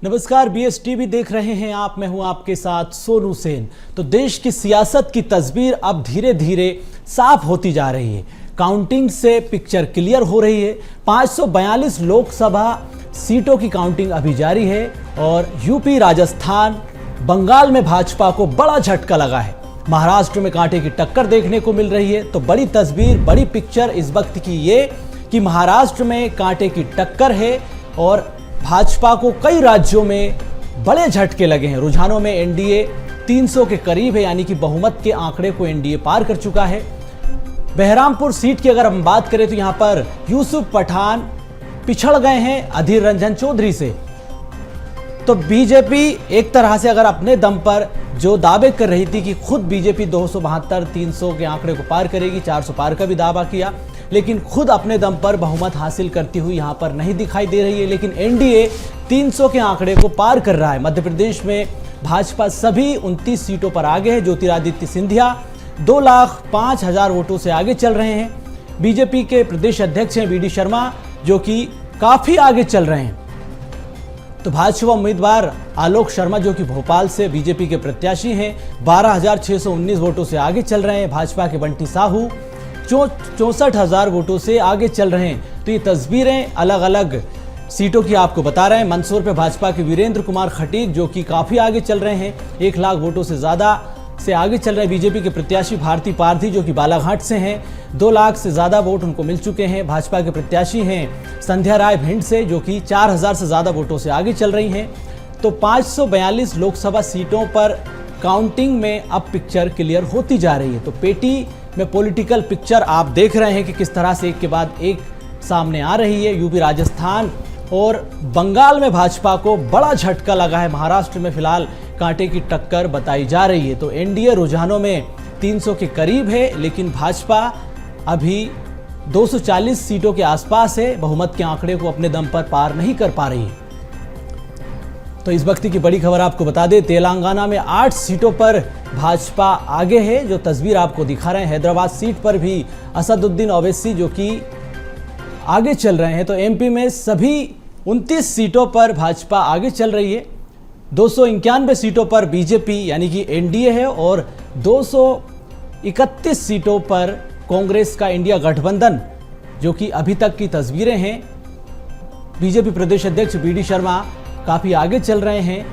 नमस्कार, BSTV देख रहे हैं आप। मैं हूं आपके साथ सोनू सेन। तो देश की सियासत की तस्वीर अब धीरे धीरे साफ होती जा रही है। काउंटिंग से पिक्चर क्लियर हो रही है। 542 लोकसभा सीटों की काउंटिंग अभी जारी है और यूपी, राजस्थान, बंगाल में भाजपा को बड़ा झटका लगा है। महाराष्ट्र में कांटे की टक्कर देखने को मिल रही है। तो बड़ी तस्वीर, बड़ी पिक्चर इस वक्त की ये कि महाराष्ट्र में कांटे की टक्कर है और भाजपा को कई राज्यों में बड़े झटके लगे हैं। रुझानों में एनडीए 300 के करीब है, यानी कि बहुमत के आंकड़े को एनडीए पार कर चुका है। बहरामपुर सीट की अगर हम बात करें तो यहां पर यूसुफ पठान पिछड़ गए हैं अधीर रंजन चौधरी से। तो बीजेपी एक तरह से अगर अपने दम पर जो दावे कर रही थी कि खुद बीजेपी 272, 300 के आंकड़े को पार करेगी, 400 पार का भी दावा किया, लेकिन खुद अपने दम पर बहुमत हासिल करती हुई यहां पर नहीं दिखाई दे रही है। लेकिन एनडीए 300 के आंकड़े को पार कर रहा है। मध्य प्रदेश में भाजपा सभी 29 सीटों पर आगे है। ज्योतिरादित्य सिंधिया 2,05,000 वोटों से आगे चल रहे हैं। बीजेपी के प्रदेश अध्यक्ष हैं BD शर्मा, जो कि काफी आगे चल रहे हैं। तो भाजपा उम्मीदवार आलोक शर्मा, जो कि भोपाल से बीजेपी के प्रत्याशी हैं, 12,619 वोटों से आगे चल रहे हैं। भाजपा के बंटी साहू 64,000 वोटों से आगे चल रहे हैं। तो ये तस्वीरें अलग अलग सीटों की आपको बता रहे हैं। मंदसौर पे भाजपा के वीरेंद्र कुमार खटीक, जो कि काफी आगे चल रहे हैं, 1 लाख वोटों से ज्यादा से आगे चल रहे हैं। बीजेपी के प्रत्याशी भारती पारधी, जो कि बालाघाट से हैं, 2 लाख से ज्यादा वोट उनको मिल चुके हैं। भाजपा के प्रत्याशी हैं संध्या राय भिंड से, जो कि 4,000 से ज्यादा वोटों से आगे चल रही हैं। तो 542 लोकसभा सीटों पर काउंटिंग में अब पिक्चर क्लियर होती जा रही है। तो पेटी में पॉलिटिकल पिक्चर आप देख रहे हैं कि किस तरह से एक के बाद एक सामने आ रही है। यूपी, राजस्थान और बंगाल में भाजपा को बड़ा झटका लगा है। महाराष्ट्र में फिलहाल कांटे की टक्कर बताई जा रही है। तो एनडीए रुझानों में 300 के करीब है, लेकिन भाजपा अभी 240 सीटों के आसपास है। बहुमत के आंकड़े को अपने दम पर पार नहीं कर पा रही है। तो इस वक्त की बड़ी खबर आपको बता दें, तेलंगाना में 8 सीटों पर भाजपा आगे है। जो तस्वीर आपको दिखा रहे हैं, हैदराबाद सीट पर भी असदुद्दीन ओवैसी, जो कि आगे चल रहे हैं। तो एमपी में सभी 29 सीटों पर भाजपा आगे चल रही है। 291 सीटों पर बीजेपी यानी कि एनडीए है और 231 सीटों पर कांग्रेस का इंडिया गठबंधन, जो कि अभी तक की तस्वीरें हैं। बीजेपी प्रदेश अध्यक्ष BD शर्मा काफी आगे चल रहे हैं,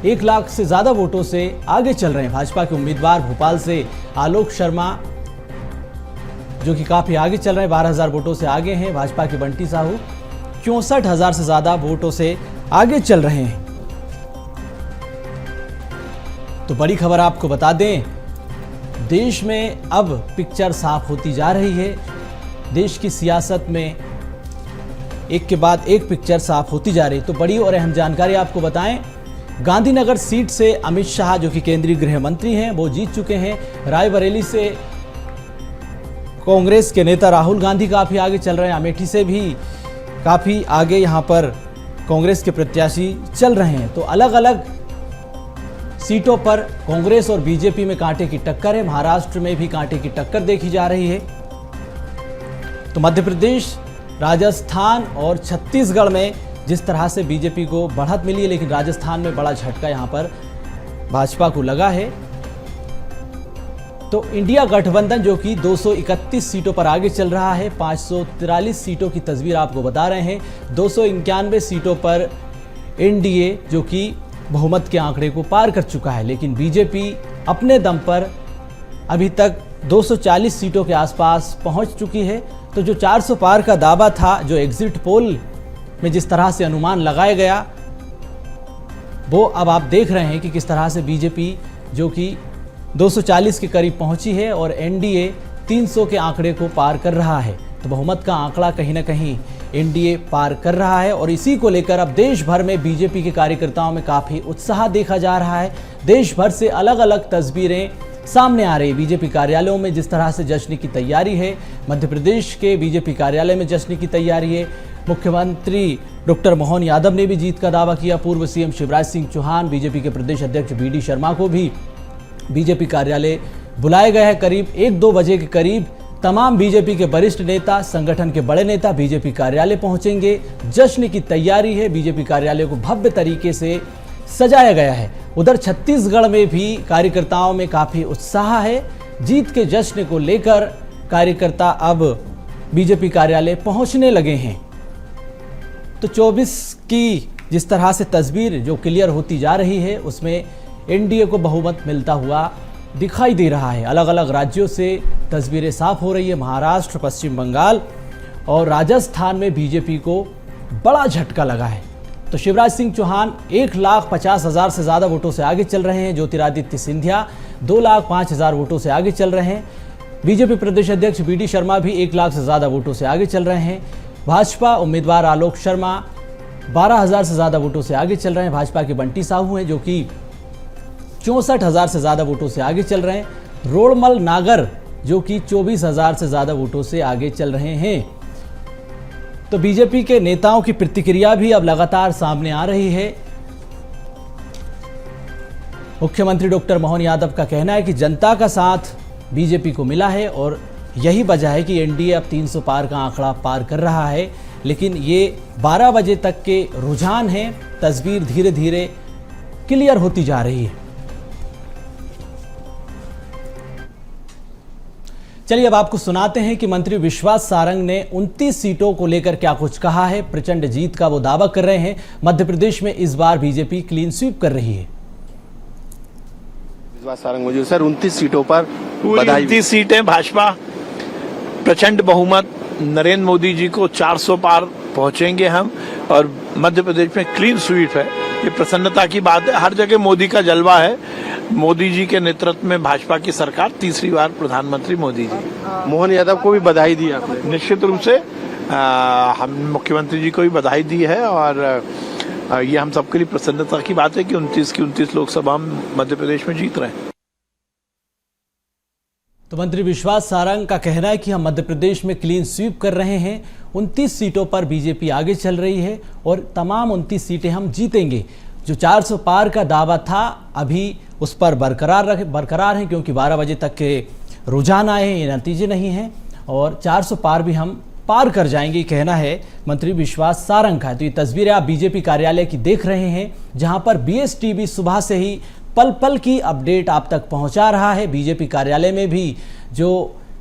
1 लाख से ज्यादा वोटों से आगे चल रहे हैं। भाजपा के उम्मीदवार भोपाल से आलोक शर्मा, जो कि काफी आगे चल रहे हैं, 12,000 वोटों से आगे हैं। भाजपा के बंटी साहू 64,000 से ज्यादा वोटों से आगे चल रहे हैं। तो बड़ी खबर आपको बता दें, देश में अब पिक्चर साफ होती जा रही है। देश की सियासत में एक के बाद एक पिक्चर साफ होती जा रही है। तो बड़ी और अहम जानकारी आपको बताएं, गांधीनगर सीट से अमित शाह, जो कि केंद्रीय गृह मंत्री हैं, वो जीत चुके हैं। रायबरेली से कांग्रेस के नेता राहुल गांधी काफी आगे चल रहे हैं। अमेठी से भी काफी आगे यहां पर कांग्रेस के प्रत्याशी चल रहे हैं। तो अलग अलग सीटों पर कांग्रेस और बीजेपी में कांटे की टक्कर है। महाराष्ट्र में भी कांटे की टक्कर देखी जा रही है। तो मध्य प्रदेश, राजस्थान और छत्तीसगढ़ में जिस तरह से बीजेपी को बढ़त मिली है, लेकिन राजस्थान में बड़ा झटका यहां पर भाजपा को लगा है। तो इंडिया गठबंधन, जो कि 231 सीटों पर आगे चल रहा है, 543 सीटों की तस्वीर आपको बता रहे हैं। 291 सीटों पर एनडीए, जो कि बहुमत के आंकड़े को पार कर चुका है, लेकिन बीजेपी अपने दम पर अभी तक 240 सीटों के आसपास पहुंच चुकी है। तो जो 400 पार का दावा था, जो एग्जिट पोल में जिस तरह से अनुमान लगाया गया, वो अब आप देख रहे हैं कि किस तरह से बीजेपी, जो कि 240 के करीब पहुंची है और एनडीए 300 के आंकड़े को पार कर रहा है। तो बहुमत का आंकड़ा कहीं ना कहीं एनडीए पार कर रहा है और इसी को लेकर अब देश भर में बीजेपी के कार्यकर्ताओं में काफी उत्साह देखा जा रहा है। देश भर से अलग अलग तस्वीरें सामने आ रही है। बीजेपी कार्यालयों में जिस तरह से जश्न की तैयारी है, मध्य प्रदेश के बीजेपी कार्यालय में जश्न की तैयारी है। मुख्यमंत्री डॉक्टर मोहन यादव ने भी जीत का दावा किया। पूर्व सीएम शिवराज सिंह चौहान, बीजेपी के प्रदेश अध्यक्ष BD शर्मा को भी बीजेपी कार्यालय बुलाया गया है। करीब 1-2 बजे के करीब तमाम बीजेपी के वरिष्ठ नेता, संगठन के बड़े नेता बीजेपी कार्यालय पहुंचेंगे। जश्न की तैयारी है, बीजेपी कार्यालय को भव्य तरीके से सजाया गया है। उधर छत्तीसगढ़ में भी कार्यकर्ताओं में काफी उत्साह है। जीत के जश्न को लेकर कार्यकर्ता अब बीजेपी कार्यालय पहुंचने लगे हैं। तो 24 की जिस तरह से तस्वीर जो क्लियर होती जा रही है, उसमें एनडीए को बहुमत मिलता हुआ दिखाई दे रहा है। अलग अलग राज्यों से तस्वीरें साफ हो रही है। महाराष्ट्र, पश्चिम बंगाल और राजस्थान में बीजेपी को बड़ा झटका लगा है। तो शिवराज सिंह चौहान 1,50,000 से ज़्यादा वोटों से आगे चल रहे हैं। ज्योतिरादित्य सिंधिया 2,05,000 वोटों से आगे चल रहे हैं। बीजेपी प्रदेश अध्यक्ष बी डी शर्मा भी 1 लाख से ज़्यादा वोटों से आगे चल रहे हैं। भाजपा उम्मीदवार आलोक शर्मा 12,000 से ज़्यादा वोटों से आगे चल रहे हैं। भाजपा के बंटी साहू हैं जो कि 64,000 से ज़्यादा वोटों से आगे चल रहे हैं। रोड़मल नागर जो कि 24,000 से ज़्यादा वोटों से आगे चल रहे हैं। तो बीजेपी के नेताओं की प्रतिक्रिया भी अब लगातार सामने आ रही है। मुख्यमंत्री डॉक्टर मोहन यादव का कहना है कि जनता का साथ बीजेपी को मिला है और यही वजह है कि एनडीए अब 300 पार का आंकड़ा पार कर रहा है। लेकिन ये 12 बजे तक के रुझान हैं, तस्वीर धीरे धीरे क्लियर होती जा रही है। चलिए अब आपको सुनाते हैं कि मंत्री विश्वास सारंग ने 29 सीटों को लेकर क्या कुछ कहा है। प्रचंड जीत का वो दावा कर रहे हैं। मध्य प्रदेश में इस बार बीजेपी क्लीन स्वीप कर रही है। विश्वास सारंग मौजूद। सर, 29 सीटों पर बधाई। 29 सीटें भाजपा, प्रचंड बहुमत, नरेंद्र मोदी जी को 400 पार पहुंचेंगे हम, और मध्य प्रदेश में क्लीन स्वीप है। ये प्रसन्नता की बात है। हर जगह मोदी का जलवा है। मोदी जी के नेतृत्व में भाजपा की सरकार, तीसरी बार प्रधानमंत्री मोदी जी। मोहन यादव को भी बधाई दी आपने? निश्चित रूप से हम मुख्यमंत्री जी को भी बधाई दी है, और ये हम सबके लिए प्रसन्नता की बात है कि 29 की 29 लोकसभा हम मध्य प्रदेश में जीत रहे हैं। तो मंत्री विश्वास सारंग का कहना है कि हम मध्य प्रदेश में क्लीन स्वीप कर रहे हैं। 29 सीटों पर बीजेपी आगे चल रही है और तमाम 29 सीटें हम जीतेंगे। जो 400 पार का दावा था अभी उस पर बरकरार है, क्योंकि 12 बजे तक के रुझान आए हैं, ये नतीजे नहीं हैं, और 400 पार भी हम पार कर जाएंगे, कहना है मंत्री विश्वास सारंग का। तो ये तस्वीरें आप बीजेपी कार्यालय की देख रहे हैं, जहां पर बीएसटीवी सुबह से ही पल पल की अपडेट आप तक पहुंचा रहा है। बीजेपी कार्यालय में भी जो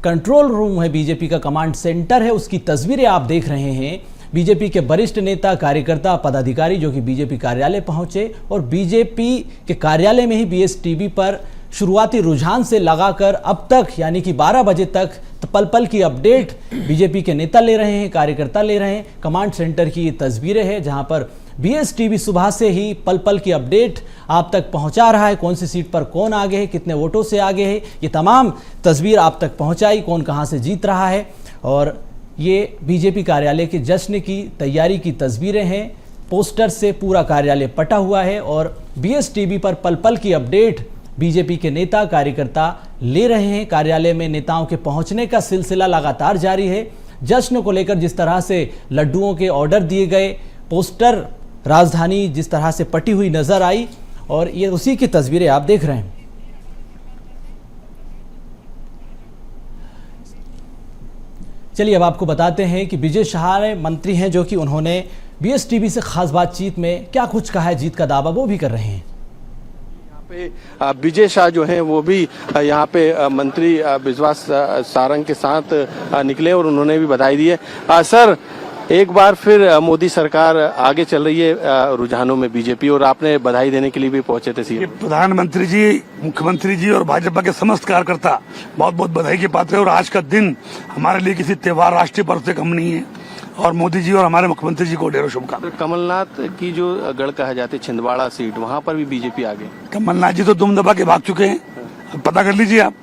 कंट्रोल रूम है, बीजेपी का कमांड सेंटर है, उसकी तस्वीरें आप देख रहे हैं। बीजेपी के वरिष्ठ नेता, कार्यकर्ता, पदाधिकारी जो कि बीजेपी कार्यालय पहुंचे और बीजेपी के कार्यालय में ही बीएसटीवी पर शुरुआती रुझान से लगाकर अब तक यानी कि 12 बजे तक पल पल की अपडेट बीजेपी के नेता ले रहे हैं, कार्यकर्ता ले रहे हैं। कमांड सेंटर की ये तस्वीरें हैं जहां पर बीएसटीवी सुबह से ही पल पल की अपडेट आप तक पहुंचा रहा है। कौन सी सीट पर कौन आगे है, कितने वोटों से आगे है, ये तमाम तस्वीर आप तक पहुंचाई, कौन कहां से जीत रहा है। और ये बीजेपी कार्यालय के जश्न की तैयारी की तस्वीरें हैं। पोस्टर से पूरा कार्यालय पटा हुआ है और बीएसटीवी पर पल पल की अपडेट बीजेपी के नेता, कार्यकर्ता ले रहे हैं। कार्यालय में नेताओं के पहुंचने का सिलसिला लगातार जारी है। जश्न को लेकर जिस तरह से लड्डुओं के ऑर्डर दिए गए, पोस्टर राजधानी जिस तरह से पटी हुई नजर आई, और ये उसी की तस्वीरें आप देख रहे हैं। चलिए अब आपको बताते हैं कि विजय शाह मंत्री हैं जो कि उन्होंने बीएसटीवी से खास बातचीत में क्या कुछ कहा है। जीत का दावा वो भी कर रहे हैं। पे विजय शाह जो हैं वो भी यहाँ पे मंत्री विश्वास सारंग के साथ निकले और उन्होंने भी बधाई दी है। सर, एक बार फिर मोदी सरकार आगे चल रही है रुझानों में बीजेपी, और आपने बधाई देने के लिए भी पहुंचे थे सीएम। प्रधानमंत्री जी, मुख्यमंत्री जी और भाजपा के समस्त कार्यकर्ता बहुत बहुत बधाई के पात्र है। और आज का दिन हमारे लिए किसी त्योहार, राष्ट्रीय पर्व से कम नहीं है, और मोदी जी और हमारे मुख्यमंत्री जी को ढेरों शुभकामनाएं। कमलनाथ की जो गढ़ कहा जाते छिंदवाड़ा सीट, वहाँ पर भी बीजेपी आगे। कमलनाथ जी तो दुम दबा के भाग चुके हैं, अब पता कर लीजिए आप।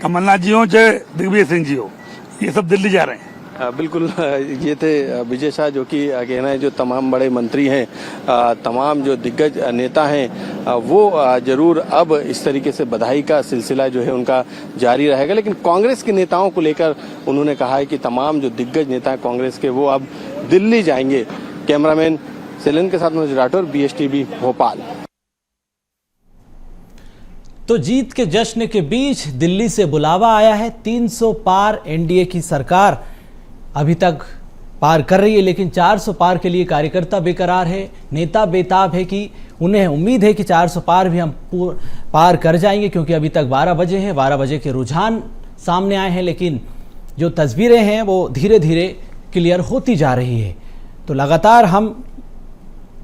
कमलनाथ जी हो चाहे दिग्विजय सिंह जी हो, ये सब दिल्ली जा रहे हैं। बिल्कुल, ये थे विजय शाह जो कि कहना है जो तमाम बड़े मंत्री हैं, तमाम जो दिग्गज नेता हैं, वो जरूर अब इस तरीके से बधाई का सिलसिला जो है उनका जारी रहेगा। लेकिन कांग्रेस के नेताओं को लेकर उन्होंने कहा है कि तमाम जो दिग्गज नेता हैं कांग्रेस के, वो अब दिल्ली जाएंगे। कैमरामैन सेलन के साथ मनोज राठौर, बीएसटीवी भोपाल। तो जीत के जश्न के बीच दिल्ली से बुलावा आया है। 300 पार एनडीए की सरकार अभी तक पार कर रही है, लेकिन 400 पार के लिए कार्यकर्ता बेकरार है, नेता बेताब है कि उन्हें उम्मीद है कि 400 पार भी हम पार कर जाएंगे, क्योंकि अभी तक 12 बजे हैं। 12 बजे के रुझान सामने आए हैं, लेकिन जो तस्वीरें हैं वो धीरे धीरे क्लियर होती जा रही है। तो लगातार हम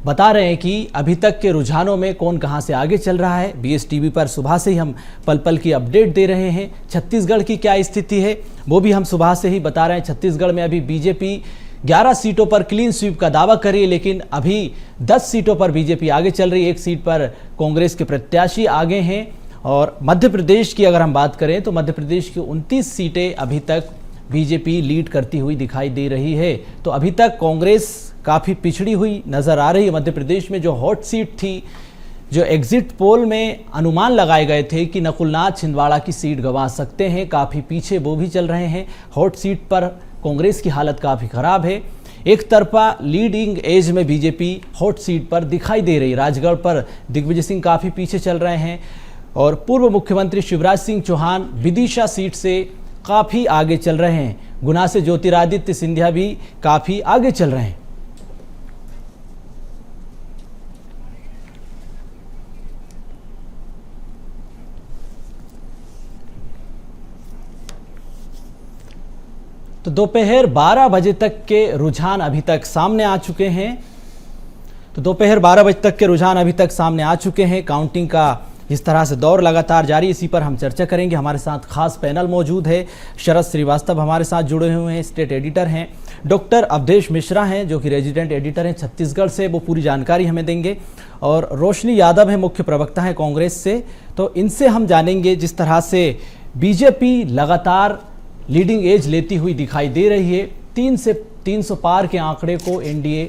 बता रहे हैं कि अभी तक के रुझानों में कौन कहां से आगे चल रहा है। बीएसटीवी पर सुबह से ही हम पल पल की अपडेट दे रहे हैं। छत्तीसगढ़ की क्या स्थिति है वो भी हम सुबह से ही बता रहे हैं। छत्तीसगढ़ में अभी बीजेपी 11 सीटों पर क्लीन स्वीप का दावा कर रही है, लेकिन अभी 10 सीटों पर बीजेपी आगे चल रही है। एक सीट पर कांग्रेस के प्रत्याशी आगे हैं। और मध्य प्रदेश की अगर हम बात करें तो मध्य प्रदेश की 29 सीटें अभी तक बीजेपी लीड करती हुई दिखाई दे रही है। तो अभी तक कांग्रेस काफ़ी पिछड़ी हुई नज़र आ रही है। मध्य प्रदेश में जो हॉट सीट थी, जो एग्जिट पोल में अनुमान लगाए गए थे कि नकुलनाथ छिंदवाड़ा की सीट गंवा सकते हैं, काफ़ी पीछे वो भी चल रहे हैं। हॉट सीट पर कांग्रेस की हालत काफ़ी ख़राब है। एक तरफा लीडिंग एज में बीजेपी हॉट सीट पर दिखाई दे रही है। राजगढ़ पर दिग्विजय सिंह काफ़ी पीछे चल रहे हैं और पूर्व मुख्यमंत्री शिवराज सिंह चौहान विदिशा सीट से काफ़ी आगे चल रहे हैं। गुना से ज्योतिरादित्य सिंधिया भी काफ़ी आगे चल रहे हैं। तो दोपहर 12 बजे तक के रुझान अभी तक सामने आ चुके हैं। तो दोपहर 12 बजे तक के रुझान अभी तक सामने आ चुके हैं। काउंटिंग का इस तरह से दौर लगातार जारी, इसी पर हम चर्चा करेंगे। हमारे साथ खास पैनल मौजूद है। शरद श्रीवास्तव हमारे साथ जुड़े हुए हैं, स्टेट एडिटर हैं। डॉक्टर अवधेश मिश्रा हैं जो कि रेजिडेंट एडिटर हैं छत्तीसगढ़ से, वो पूरी जानकारी हमें देंगे। और रोशनी यादव है, मुख्य प्रवक्ता है कांग्रेस से। तो इनसे हम जानेंगे जिस तरह से बीजेपी लगातार लीडिंग एज लेती हुई दिखाई दे रही है। 300 पार के आंकड़े को एनडीए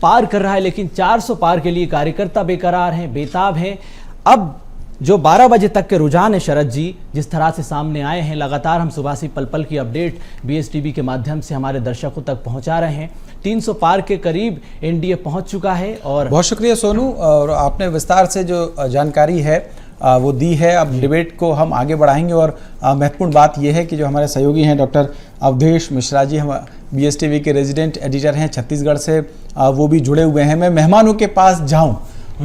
पार कर रहा है, लेकिन 400 पार के लिए कार्यकर्ता बेकरार हैं, बेताब हैं। अब जो 12 बजे तक के रुझान है शरद जी, जिस तरह से सामने आए हैं, लगातार हम सुबह से पल पल की अपडेट बीएसटीवी के माध्यम से हमारे दर्शकों तक पहुंचा रहे हैं। 300 पार के करीब एनडीए पहुंच चुका है। और बहुत शुक्रिया सोनू, और आपने विस्तार से जो जानकारी है वो दी है। अब डिबेट को हम आगे बढ़ाएंगे और महत्वपूर्ण बात यह है कि जो हमारे सहयोगी हैं डॉक्टर अवधेश मिश्रा जी, हम बीएसटीवी के रेजिडेंट एडिटर हैं छत्तीसगढ़ से, वो भी जुड़े हुए हैं। मैं मेहमानों के पास जाऊं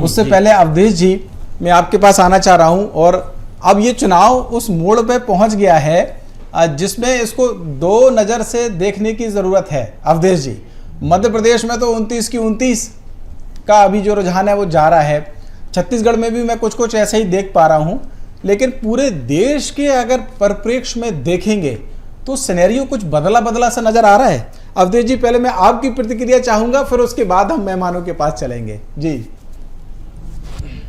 उससे पहले अवधेश जी, मैं आपके पास आना चाह रहा हूं। और अब ये चुनाव उस मोड़ पे पहुंच गया है जिसमें इसको दो नज़र से देखने की ज़रूरत है। अवधेश जी, मध्य प्रदेश में तो 29 की 29 का अभी जो रुझान है वो जा रहा है। छत्तीसगढ़ में भी मैं कुछ ऐसे ही देख पा रहा हूं, लेकिन पूरे देश के अगर परिप्रेक्ष्य में देखेंगे तो सिनेरियो कुछ बदला सा नजर आ रहा है। अवधेश जी, पहले मैं आपकी प्रतिक्रिया चाहूंगा, फिर उसके बाद हम मेहमानों के पास चलेंगे। जी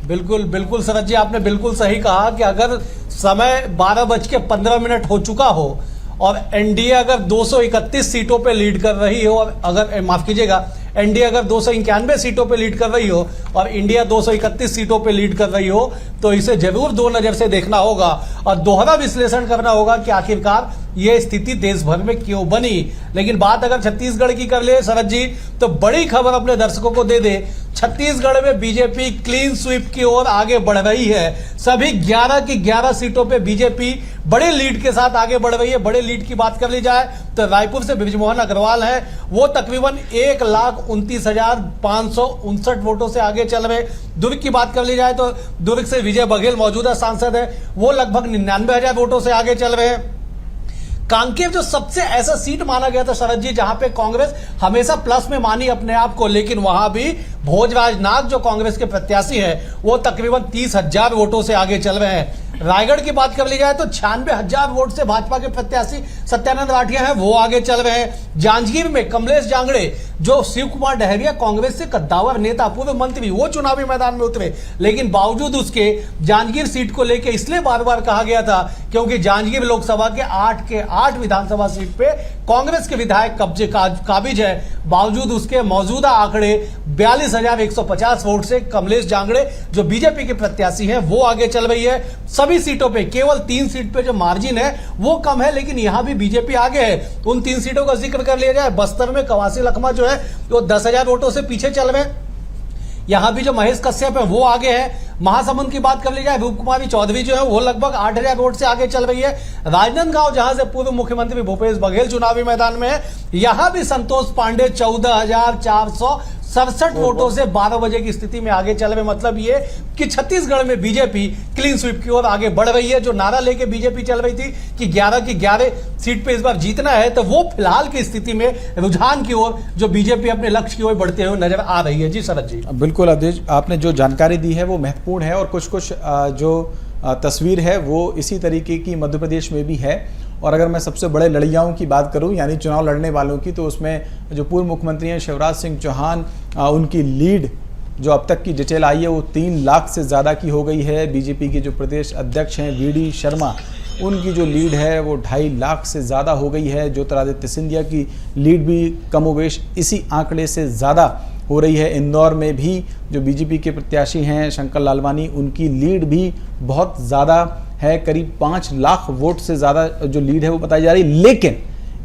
बिल्कुल शरद जी, आपने बिल्कुल सही कहा कि अगर समय 12:15 हो चुका हो और एनडीए अगर 231 सीटों पे लीड कर रही हो, अगर माफ कीजिएगा, एनडीए अगर 291 सीटों पे लीड कर रही हो और इंडिया 231 सीटों पे लीड कर रही हो, तो इसे जरूर दो नजर से देखना होगा और दोहरा विश्लेषण करना होगा कि आखिरकार ये स्थिति देश भर में क्यों बनी। लेकिन बात अगर छत्तीसगढ़ की कर ले शरद जी, तो बड़ी खबर अपने दर्शकों को दे दे। छत्तीसगढ़ में बीजेपी क्लीन स्वीप की ओर आगे बढ़ रही है। सभी 11 की 11 सीटों पे बीजेपी बड़े लीड के साथ आगे बढ़ रही है। बड़े लीड की बात कर ली जाए तो रायपुर से बृजमोहन अग्रवाल है, वो तकरीबन 1,29,559 वोटों से आगे चल रहे। दुर्ग की बात कर ली जाए तो दुर्ग से विजय बघेल मौजूदा सांसद है, वो लगभग 99,000 वोटों से आगे चल रहे हैं। कांकेर जो सबसे ऐसा सीट माना गया था शरद जी, जहां पे कांग्रेस हमेशा प्लस में मानी अपने आप को, लेकिन वहां भी भोजराज नाग जो कांग्रेस के प्रत्याशी हैं, वो तकरीबन 30,000 वोटों से आगे चल रहे हैं। रायगढ़ की बात कर ली जाए तो 96,000 वोट से भाजपा के प्रत्याशी सत्यानंद राठिया हैं, वो आगे चल रहे हैं। जांजगीर में कमलेश जांगड़े जो शिव कुमार डहरिया कांग्रेस से कद्दावर नेता, पूर्व मंत्री, वो चुनावी मैदान में उतरे, लेकिन बावजूद उसके जांजगीर सीट को लेकर इसलिए बार बार कहा गया था क्योंकि जांजगीर लोकसभा के 8 विधानसभा सीट पे कांग्रेस के विधायक कब्जे काबिज है। बावजूद उसके मौजूदा आंकड़े 42,150 वोट से कमलेश जांगड़े जो बीजेपी के प्रत्याशी हैं, वो आगे चल रही है। सभी सीटों पे केवल 3 सीट पे जो मार्जिन है वो कम है, लेकिन यहां भी बीजेपी आगे है। उन 3 सीटों का जिक्र कर लिया जाए, बस्तर में कवासी लखमा जो है वो 10,000 वोटों से पीछे चल रहे हैं। यहाँ भी जो महेश कश्यप है वो आगे है। महासमुंद की बात कर ली जाए, रूप कुमारी चौधरी जो है वो लगभग 8000 वोट से आगे चल रही है। राजनांदगांव जहां से पूर्व मुख्यमंत्री भूपेश बघेल चुनावी मैदान में है, यहां भी संतोष पांडे 14,467 वोटों से 12 बजे की स्थिति में आगे चल रहे। मतलब ये कि छत्तीसगढ़ में बीजेपी क्लीन स्वीप की ओर आगे बढ़ रही है। जो नारा लेके बीजेपी चल रही थी कि 11 की 11 सीट पे इस बार जीतना है, तो वो फिलहाल की स्थिति में रुझान की ओर जो बीजेपी अपने लक्ष्य की ओर बढ़ते हुए नजर आ रही है। जी शरद जी। बिल्कुल अवधेश, आपने जो जानकारी दी है वो महत्वपूर्ण है और कुछ जो तस्वीर है वो इसी तरीके की मध्य प्रदेश में भी है। और अगर मैं सबसे बड़े लड़ियाओं की बात करूं, यानी चुनाव लड़ने वालों की, तो उसमें जो पूर्व मुख्यमंत्री हैं शिवराज सिंह चौहान, उनकी लीड जो अब तक की डिटेल आई है वो 3 लाख से ज़्यादा की हो गई है। बीजेपी के जो प्रदेश अध्यक्ष हैं वीडी शर्मा, उनकी जो लीड है वो 2.5 लाख से ज़्यादा हो गई है। ज्योतिरादित्य सिंधिया की लीड भी कमोवेश इसी आंकड़े से ज़्यादा हो रही है। इंदौर में भी जो बीजेपी के प्रत्याशी हैं शंकर लालवानी, उनकी लीड भी बहुत ज़्यादा है, करीब 5 लाख वोट से ज़्यादा जो लीड है वो बताई जा रही है। लेकिन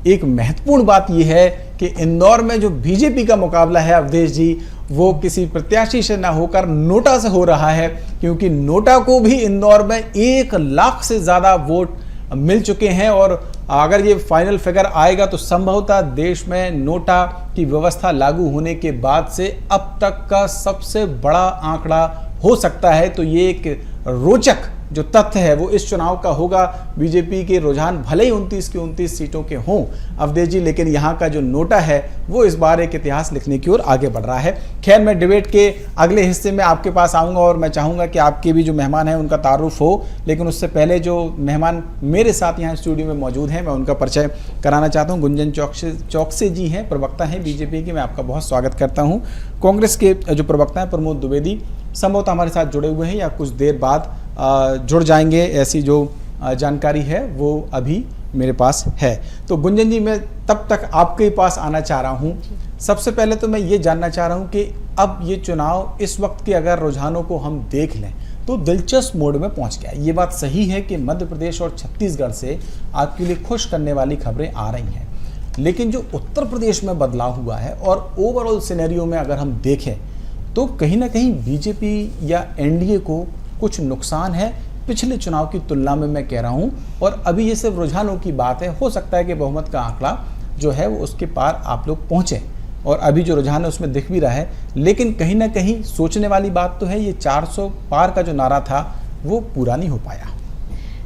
एक महत्वपूर्ण बात यह है कि इंदौर में जो बीजेपी का मुकाबला है अवधेश जी, वो किसी प्रत्याशी से ना होकर नोटा से हो रहा है, क्योंकि नोटा को भी इंदौर में 1 लाख से ज़्यादा वोट मिल चुके हैं। और अगर ये फाइनल फिगर आएगा तो संभवतः देश में नोटा की व्यवस्था लागू होने के बाद से अब तक का सबसे बड़ा आंकड़ा हो सकता है। तो ये एक रोचक जो तथ्य है वो इस चुनाव का होगा। बीजेपी के रुझान भले ही 29 की 29 सीटों के हों अवधेश जी, लेकिन यहाँ का जो नोटा है वो इस बार एक इतिहास लिखने की ओर आगे बढ़ रहा है। खैर, मैं डिबेट के अगले हिस्से में आपके पास आऊँगा और मैं चाहूँगा कि आपके भी जो मेहमान हैं उनका तारुफ हो, लेकिन उससे पहले जो मेहमान मेरे साथ यहाँ स्टूडियो में मौजूद हैं मैं उनका परिचय कराना चाहता हूँ। गुंजन चौकसे जी हैं, प्रवक्ता हैं बीजेपी के, मैं आपका बहुत स्वागत करता हूँ। कांग्रेस के जो प्रवक्ता हैं प्रमोद द्विवेदी संभवतः हमारे साथ जुड़े हुए हैं या कुछ देर बाद जुड़ जाएंगे, ऐसी जो जानकारी है वो अभी मेरे पास है। तो गुंजन जी, मैं तब तक आपके पास आना चाह रहा हूँ। सबसे पहले तो मैं ये जानना चाह रहा हूँ कि अब ये चुनाव इस वक्त के अगर रुझानों को हम देख लें तो दिलचस्प मोड में पहुँच गया। ये बात सही है कि मध्य प्रदेश और छत्तीसगढ़ से आपके लिए खुश करने वाली खबरें आ रही हैं, लेकिन जो उत्तर प्रदेश में बदलाव हुआ है और ओवरऑल सिनेरियो में अगर हम देखें तो कहीं ना कहीं बीजेपी या एनडीए को कुछ नुकसान है पिछले चुनाव की तुलना में, मैं कह रहा हूं। और अभी ये सिर्फ रुझानों की बात है, हो सकता है कि बहुमत का आंकड़ा जो है वो उसके पार आप लोग पहुंचे और अभी जो रुझान है उसमें दिख भी रहा है। लेकिन कहीं ना कहीं सोचने वाली बात तो है, ये 400 पार का जो नारा था वो पूरा नहीं हो पाया।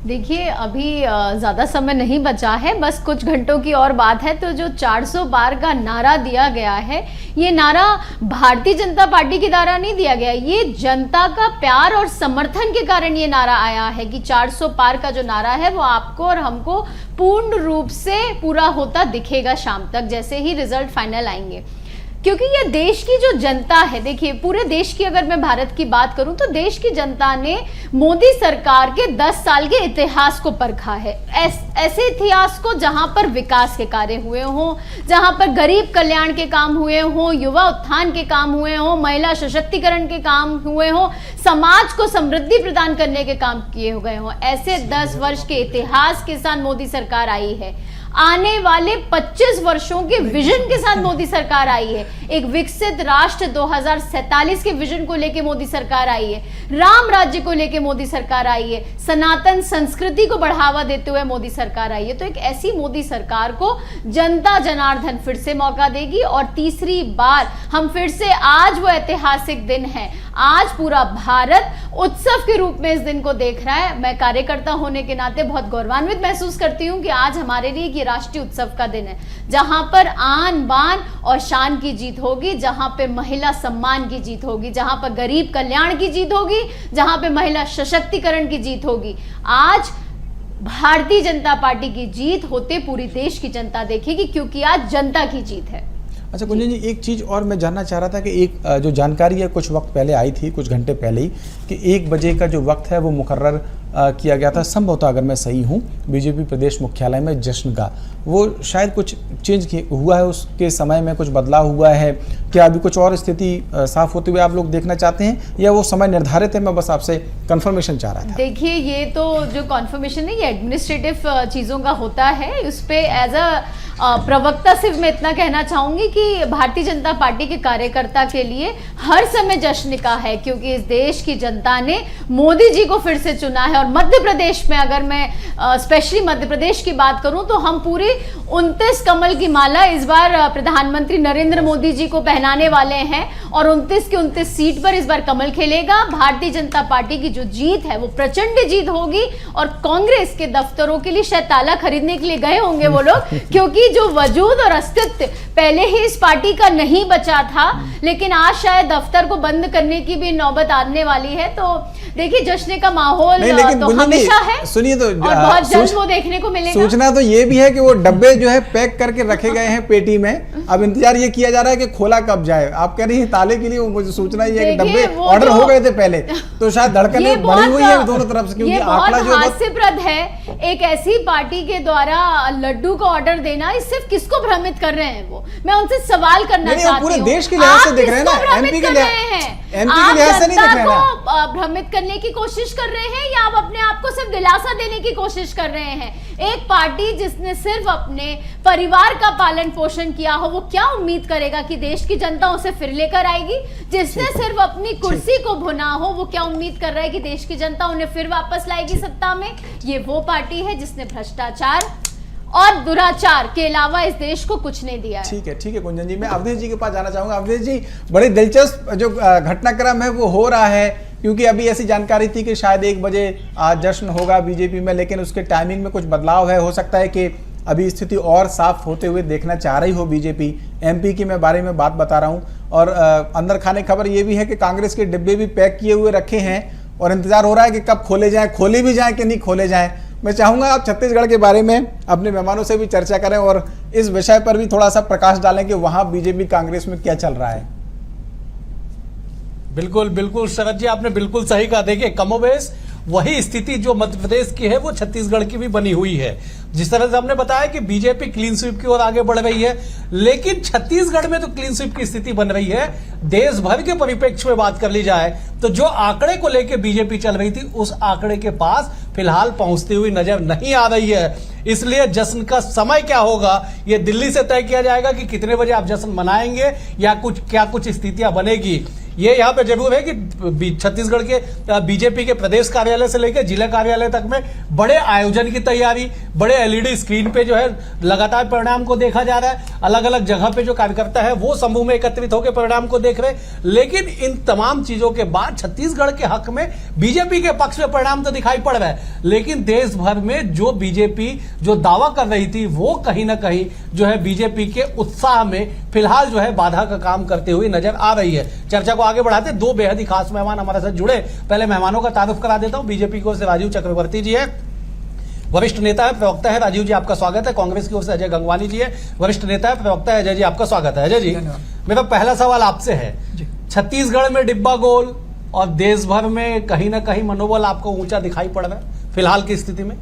देखिए, अभी ज़्यादा समय नहीं बचा है, बस कुछ घंटों की और बात है। तो जो 400 पार का नारा दिया गया है, ये नारा भारतीय जनता पार्टी के द्वारा नहीं दिया गया, ये जनता का प्यार और समर्थन के कारण ये नारा आया है कि 400 पार का जो नारा है वो आपको और हमको पूर्ण रूप से पूरा होता दिखेगा शाम तक, जैसे ही रिजल्ट फाइनल आएंगे। क्योंकि ये देश की जो जनता है, देखिए पूरे देश की अगर मैं भारत की बात करूं तो देश की जनता ने मोदी सरकार के 10 साल के इतिहास को परखा है। ऐसे इतिहास को जहां पर विकास के कार्य हुए हों, जहां पर गरीब कल्याण के काम हुए हों, युवा उत्थान के काम हुए हों, महिला सशक्तिकरण के काम हुए हों, समाज को समृद्धि प्रदान करने के काम किए हो गए हों, ऐसे 10 वर्ष के इतिहास के साथ मोदी सरकार आई है। आने वाले 25 वर्षों के विजन के साथ मोदी सरकार आई है। एक विकसित राष्ट्र 2047 के विजन को लेकर मोदी सरकार आई है। राम राज्य को लेकर मोदी सरकार आई है। सनातन संस्कृति को बढ़ावा देते हुए मोदी सरकार आई है। तो एक ऐसी मोदी सरकार को जनता जनार्दन फिर से मौका देगी और तीसरी बार हम फिर से, आज वो ऐतिहासिक दिन है, आज पूरा भारत उत्सव के रूप में इस दिन को देख रहा है। मैं कार्यकर्ता होने के नाते बहुत गौरवान्वित महसूस करती हूँ कि आज हमारे लिए ये राष्ट्रीय उत्सव का दिन है, जहां पर आन बान और शान की जीत होगी, जहां पे महिला सम्मान की जीत होगी, जहां पर गरीब कल्याण की जीत होगी, जहां पे महिला सशक्तिकरण की जीत होगी। आज भारतीय जनता पार्टी की जीत होते पूरी देश की जनता देखेगी, क्योंकि आज जनता की जीत है। अच्छा गुंजन जी, एक चीज़ और मैं जानना चाह रहा था कि एक जो जानकारी है कुछ वक्त पहले आई थी, कुछ घंटे पहले ही, कि 1 बजे का जो वक्त है वो मुकर्रर किया गया था, संभवतः अगर मैं सही हूँ, बीजेपी प्रदेश मुख्यालय में जश्न का। वो शायद कुछ चेंज हुआ है, उसके समय में कुछ बदलाव हुआ है क्या? अभी कुछ और स्थिति साफ होते हुए आप लोग देखना चाहते हैं या वो समय निर्धारित है? मैं बस आपसे कंफर्मेशन चाह रहा था। देखिए, ये तो जो कन्फर्मेशन है ये एडमिनिस्ट्रेटिव चीज़ों का होता है, उस पर एज अ प्रवक्ता सिर्फ मैं इतना कहना चाहूंगी कि भारतीय जनता पार्टी के कार्यकर्ता के लिए हर समय जश्न का है, क्योंकि इस देश की जनता ने मोदी जी को फिर से चुना है। और मध्य प्रदेश में अगर मैं स्पेशली मध्य प्रदेश की बात करूं तो हम पूरी 29 कमल की माला इस बार प्रधानमंत्री नरेंद्र मोदी जी को पहनाने वाले हैं और 29 की 29 सीट पर इस बार कमल खेलेगा। भारतीय जनता पार्टी की जो जीत है वो प्रचंड जीत होगी और कांग्रेस के दफ्तरों के लिए शायद ताला खरीदने के लिए गए होंगे वो लोग, क्योंकि जो वजूद और अस्तित्व पहले ही इस पार्टी का नहीं बचा था, लेकिन आज शायद दफ्तर को बंद करने की भी नौबत आने वाली है। तो देखिए जश्न का माहौल तो हमेशा है, सुनिए तो और बहुत जल्द वो देखने को मिलेगा। सूचना तो ये भी है कि वो डब्बे जो है पैक करके रखे गए हैं पेटी में, अब इंतजार ये किया जा रहा है कि खोला कब जाए। आप कह रही हैं ताले के लिए, मुझे सूचना ये है कि डब्बे ऑर्डर हो गए थे पहले, तो शायद धड़कनें बढ़ी हुई है दोनों तरफ से, क्योंकि आंकड़ा जो हास्यप्रद है एक ऐसी पार्टी के द्वारा लड्डू का ऑर्डर देना। इस सिर्फ किसको भ्रमित कर रहे हैं वो, मैं उनसे सवाल करना चाहती हूँ। पूरे देश के लिहाज से देख रहे हैं ना, एमपी के लिहाज से नहीं देख रहे हैं, भ्रमित करने की कोशिश कर रहे हैं या आप अपने आप को सिर्फ दिलासा देने की कोशिश कर रहे हैं। एक पार्टी जिसने सिर्फ अपने परिवार का पालन पोषण किया हो, वो क्या उम्मीद करेगा कि देश की जनता उसे फिर लेकर आएगी? जिसने सिर्फ अपनी कुर्सी को भुना हो, वो क्या उम्मीद कर रहा है कि देश की जनता उन्हें फिर वापस लाएगी सत्ता में? ये वो पार्टी है जिसने भ्रष्टाचार और दुराचार के अलावा इस देश को कुछ नहीं दिया है। ठीक है कुंजन जी, मैं अवधेश जी के पास जाना चाहूंगा। अवधेश जी, बड़ी दिलचस्प जो घटनाक्रम है वो हो रहा है, क्योंकि अभी ऐसी जानकारी थी कि शायद 1 बजे आज जश्न होगा बीजेपी में, लेकिन उसके टाइमिंग में कुछ बदलाव है। हो सकता है कि अभी स्थिति और साफ होते हुए देखना चाह रही हो बीजेपी। एमपी की मैं बारे में बात बता रहा हूं, और अंदर खाने खबर ये भी है कि कांग्रेस के डिब्बे भी पैक किए हुए रखे हैं और इंतजार हो रहा है कि कब खोले जाएं, खोले भी जाएं कि नहीं खोले जाएं। मैं चाहूंगा आप छत्तीसगढ़ के बारे में अपने मेहमानों से भी चर्चा करें और इस विषय पर भी थोड़ा सा प्रकाश डालें कि वहां बीजेपी कांग्रेस में क्या चल रहा है। बिल्कुल बिल्कुल शरद जी, आपने बिल्कुल सही कहा। देखिए कमोबेश वही स्थिति जो मध्य प्रदेश की है वो छत्तीसगढ़ की भी बनी हुई है। जिस तरह से हमने बताया कि बीजेपी क्लीन स्वीप की ओर आगे बढ़ रही है, लेकिन छत्तीसगढ़ में तो क्लीन स्वीप की स्थिति बन रही है। देश भर के परिप्रेक्ष्य में बात कर ली जाए तो जो आंकड़े को लेकर बीजेपी चल रही थी, उस आंकड़े के पास फिलहाल पहुंचती हुई नजर नहीं आ रही है। इसलिए जश्न का समय क्या होगा ये दिल्ली से तय किया जाएगा कि कितने बजे आप जश्न मनाएंगे या कुछ स्थितियां बनेगी। ये यहाँ पे जरूर है कि छत्तीसगढ़ के बीजेपी के प्रदेश कार्यालय से लेकर जिला कार्यालय तक में बड़े आयोजन की तैयारी, बड़े एलईडी स्क्रीन पे जो है लगातार परिणाम को देखा जा रहा है। अलग अलग जगह पे जो कार्यकर्ता है वो समूह में एकत्रित होकर परिणाम को देख रहे हैं। लेकिन इन तमाम चीजों के बाद छत्तीसगढ़ के हक में बीजेपी के पक्ष में परिणाम तो दिखाई पड़ रहा है, लेकिन देश भर में जो बीजेपी जो दावा कर रही थी वो कहीं ना कहीं जो है बीजेपी के उत्साह में फिलहाल जो है बाधा का काम करते हुए नजर आ रही है। चर्चा को आगे बढ़ाते, 2 बेहद ही खास मेहमान हमारे साथ जुड़े। पहले मेहमानों का तारुफ करा देता हूं। बीजेपी की ओर से राजीव चक्रवर्ती जी है, वरिष्ठ नेता है, प्रवक्ता है। राजीव जी आपका स्वागत है। कांग्रेस की ओर से अजय गंगवानी जी है, वरिष्ठ नेता है, प्रवक्ता है। अजय जी आपका स्वागत है। अजय जी, मेरा पहला सवाल आपसे है, छत्तीसगढ़ में डिब्बा गोल और देश भर में कहीं ना कहीं मनोबल आपको ऊंचा दिखाई पड़ रहा है फिलहाल की स्थिति में?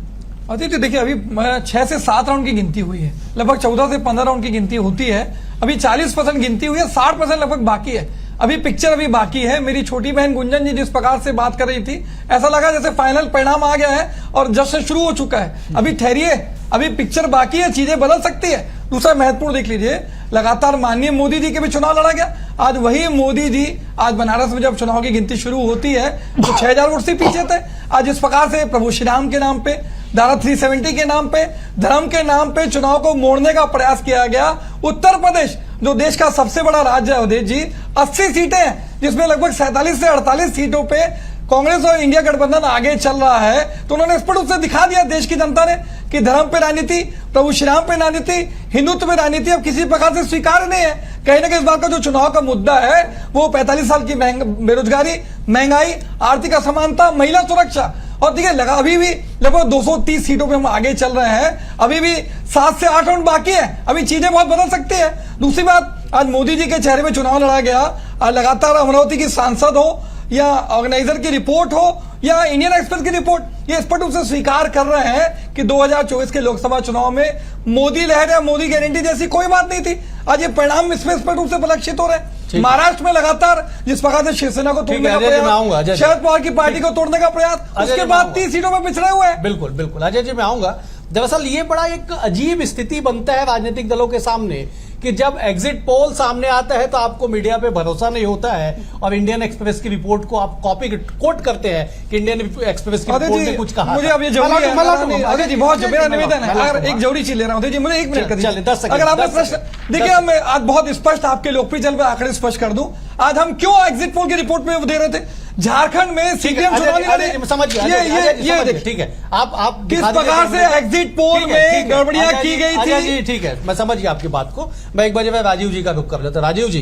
आदित्य देखिए, अभी 6 से 7 राउंड की गिनती हुई है, लगभग 14 से 15 राउंड की गिनती होती है। अभी 40% गिनती हुई है, 60% लगभग बाकी है। अभी पिक्चर अभी बाकी है। मेरी छोटी बहन गुंजन जी जिस प्रकार से बात कर रही थी, ऐसा लगा जैसे फाइनल परिणाम आ गया है और जश्न शुरू हो चुका है। अभी ठहरिए, अभी पिक्चर बाकी है, चीजें बदल सकती है। दूसरा महत्वपूर्ण देख लीजिए, लगातार माननीय मोदी जी के भी चुनाव लड़ा गया। आज वही मोदी जी आज बनारस में जब चुनाव की गिनती शुरू होती है तो 6000 वोट से पीछे थे। आज इस प्रकार से प्रभु श्री राम के नाम पे, धारा 370 के नाम पे, धर्म के नाम पे चुनाव को मोड़ने का प्रयास किया गया। उत्तर प्रदेश जो देश का सबसे बड़ा राज्य है अवधेश जी, 80 सीटें हैं, जिसमें लगभग 47 से 48 सीटों पे कांग्रेस और इंडिया गठबंधन आगे चल रहा है। तो उन्होंने स्पष्ट रूप से दिखा दिया देश की जनता ने कि धर्म पे राजनीति, प्रभु श्री राम पे राजनीति, हिंदुत्व में राजनीति अब किसी प्रकार से स्वीकार नहीं है। कहीं ना कहीं इस बात का जो चुनाव का मुद्दा है वो 45 साल की बेरोजगारी, महंगाई, आर्थिक असमानता, महिला सुरक्षा। और देखिए अभी भी लगभग 230 सीटों पे हम आगे चल रहे हैं। अभी भी 7 से 8 राउंड बाकी है, अभी चीजें बहुत बदल सकती है। दूसरी बात, आज मोदी जी के चेहरे में चुनाव लड़ा गया। आज लगातार अमरावती की सांसद हो या ऑर्गेनाइजर की रिपोर्ट हो या इंडियन एक्सप्रेस की रिपोर्ट, ये स्पष्ट रूप से स्वीकार कर रहे हैं कि 2024 के लोकसभा चुनाव में मोदी लहर या मोदी गारंटी जैसी कोई बात नहीं थी। आज ये परिणाम इसमें स्पष्ट रूप से परिलक्षित हो रहे हैं। महाराष्ट्र में लगातार जिस प्रकार से शिवसेना को तोड़ने का प्रयास, शरद पवार की पार्टी को तोड़ने का प्रयास, उसके बाद 30 सीटों में पिछड़े हुए हैं। बिल्कुल बिल्कुल अजय जी, मैं आऊंगा। दरअसल ये बड़ा एक अजीब स्थिति बनता है राजनीतिक दलों के सामने कि जब एग्जिट पोल सामने आता है तो आपको मीडिया पे भरोसा नहीं होता है और इंडियन एक्सप्रेस की रिपोर्ट को आप कॉपी कोट करते हैं कि इंडियन एक्सप्रेस की रिपोर्ट ने कुछ कहा। मुझे अब ये जरूरी है अजय जी, बहुत मेरा निवेदन है, अगर एक जरूरी चीज ले रहा हूं जी, मुझे 1 मिनट कर दीजिए। 10 सेकंड अगर आपने प्रश्न देखिए, मैं आज बहुत स्पष्ट आपके लोकप्रिय चैनल पर आंकड़े स्पष्ट कर दूं, आज हम क्यों एग्जिट पोल की रिपोर्ट में दे रहे थे? झारखंड में सीपीएम चुनाव समझ ये ठीक है, आप किस प्रकार से एग्जिट पोल में गड़बड़ियां की गई थी। ठीक है, मैं समझ गया आपकी बात को। मैं एक बार राजीव जी का रुख कर लेता। राजीव जी,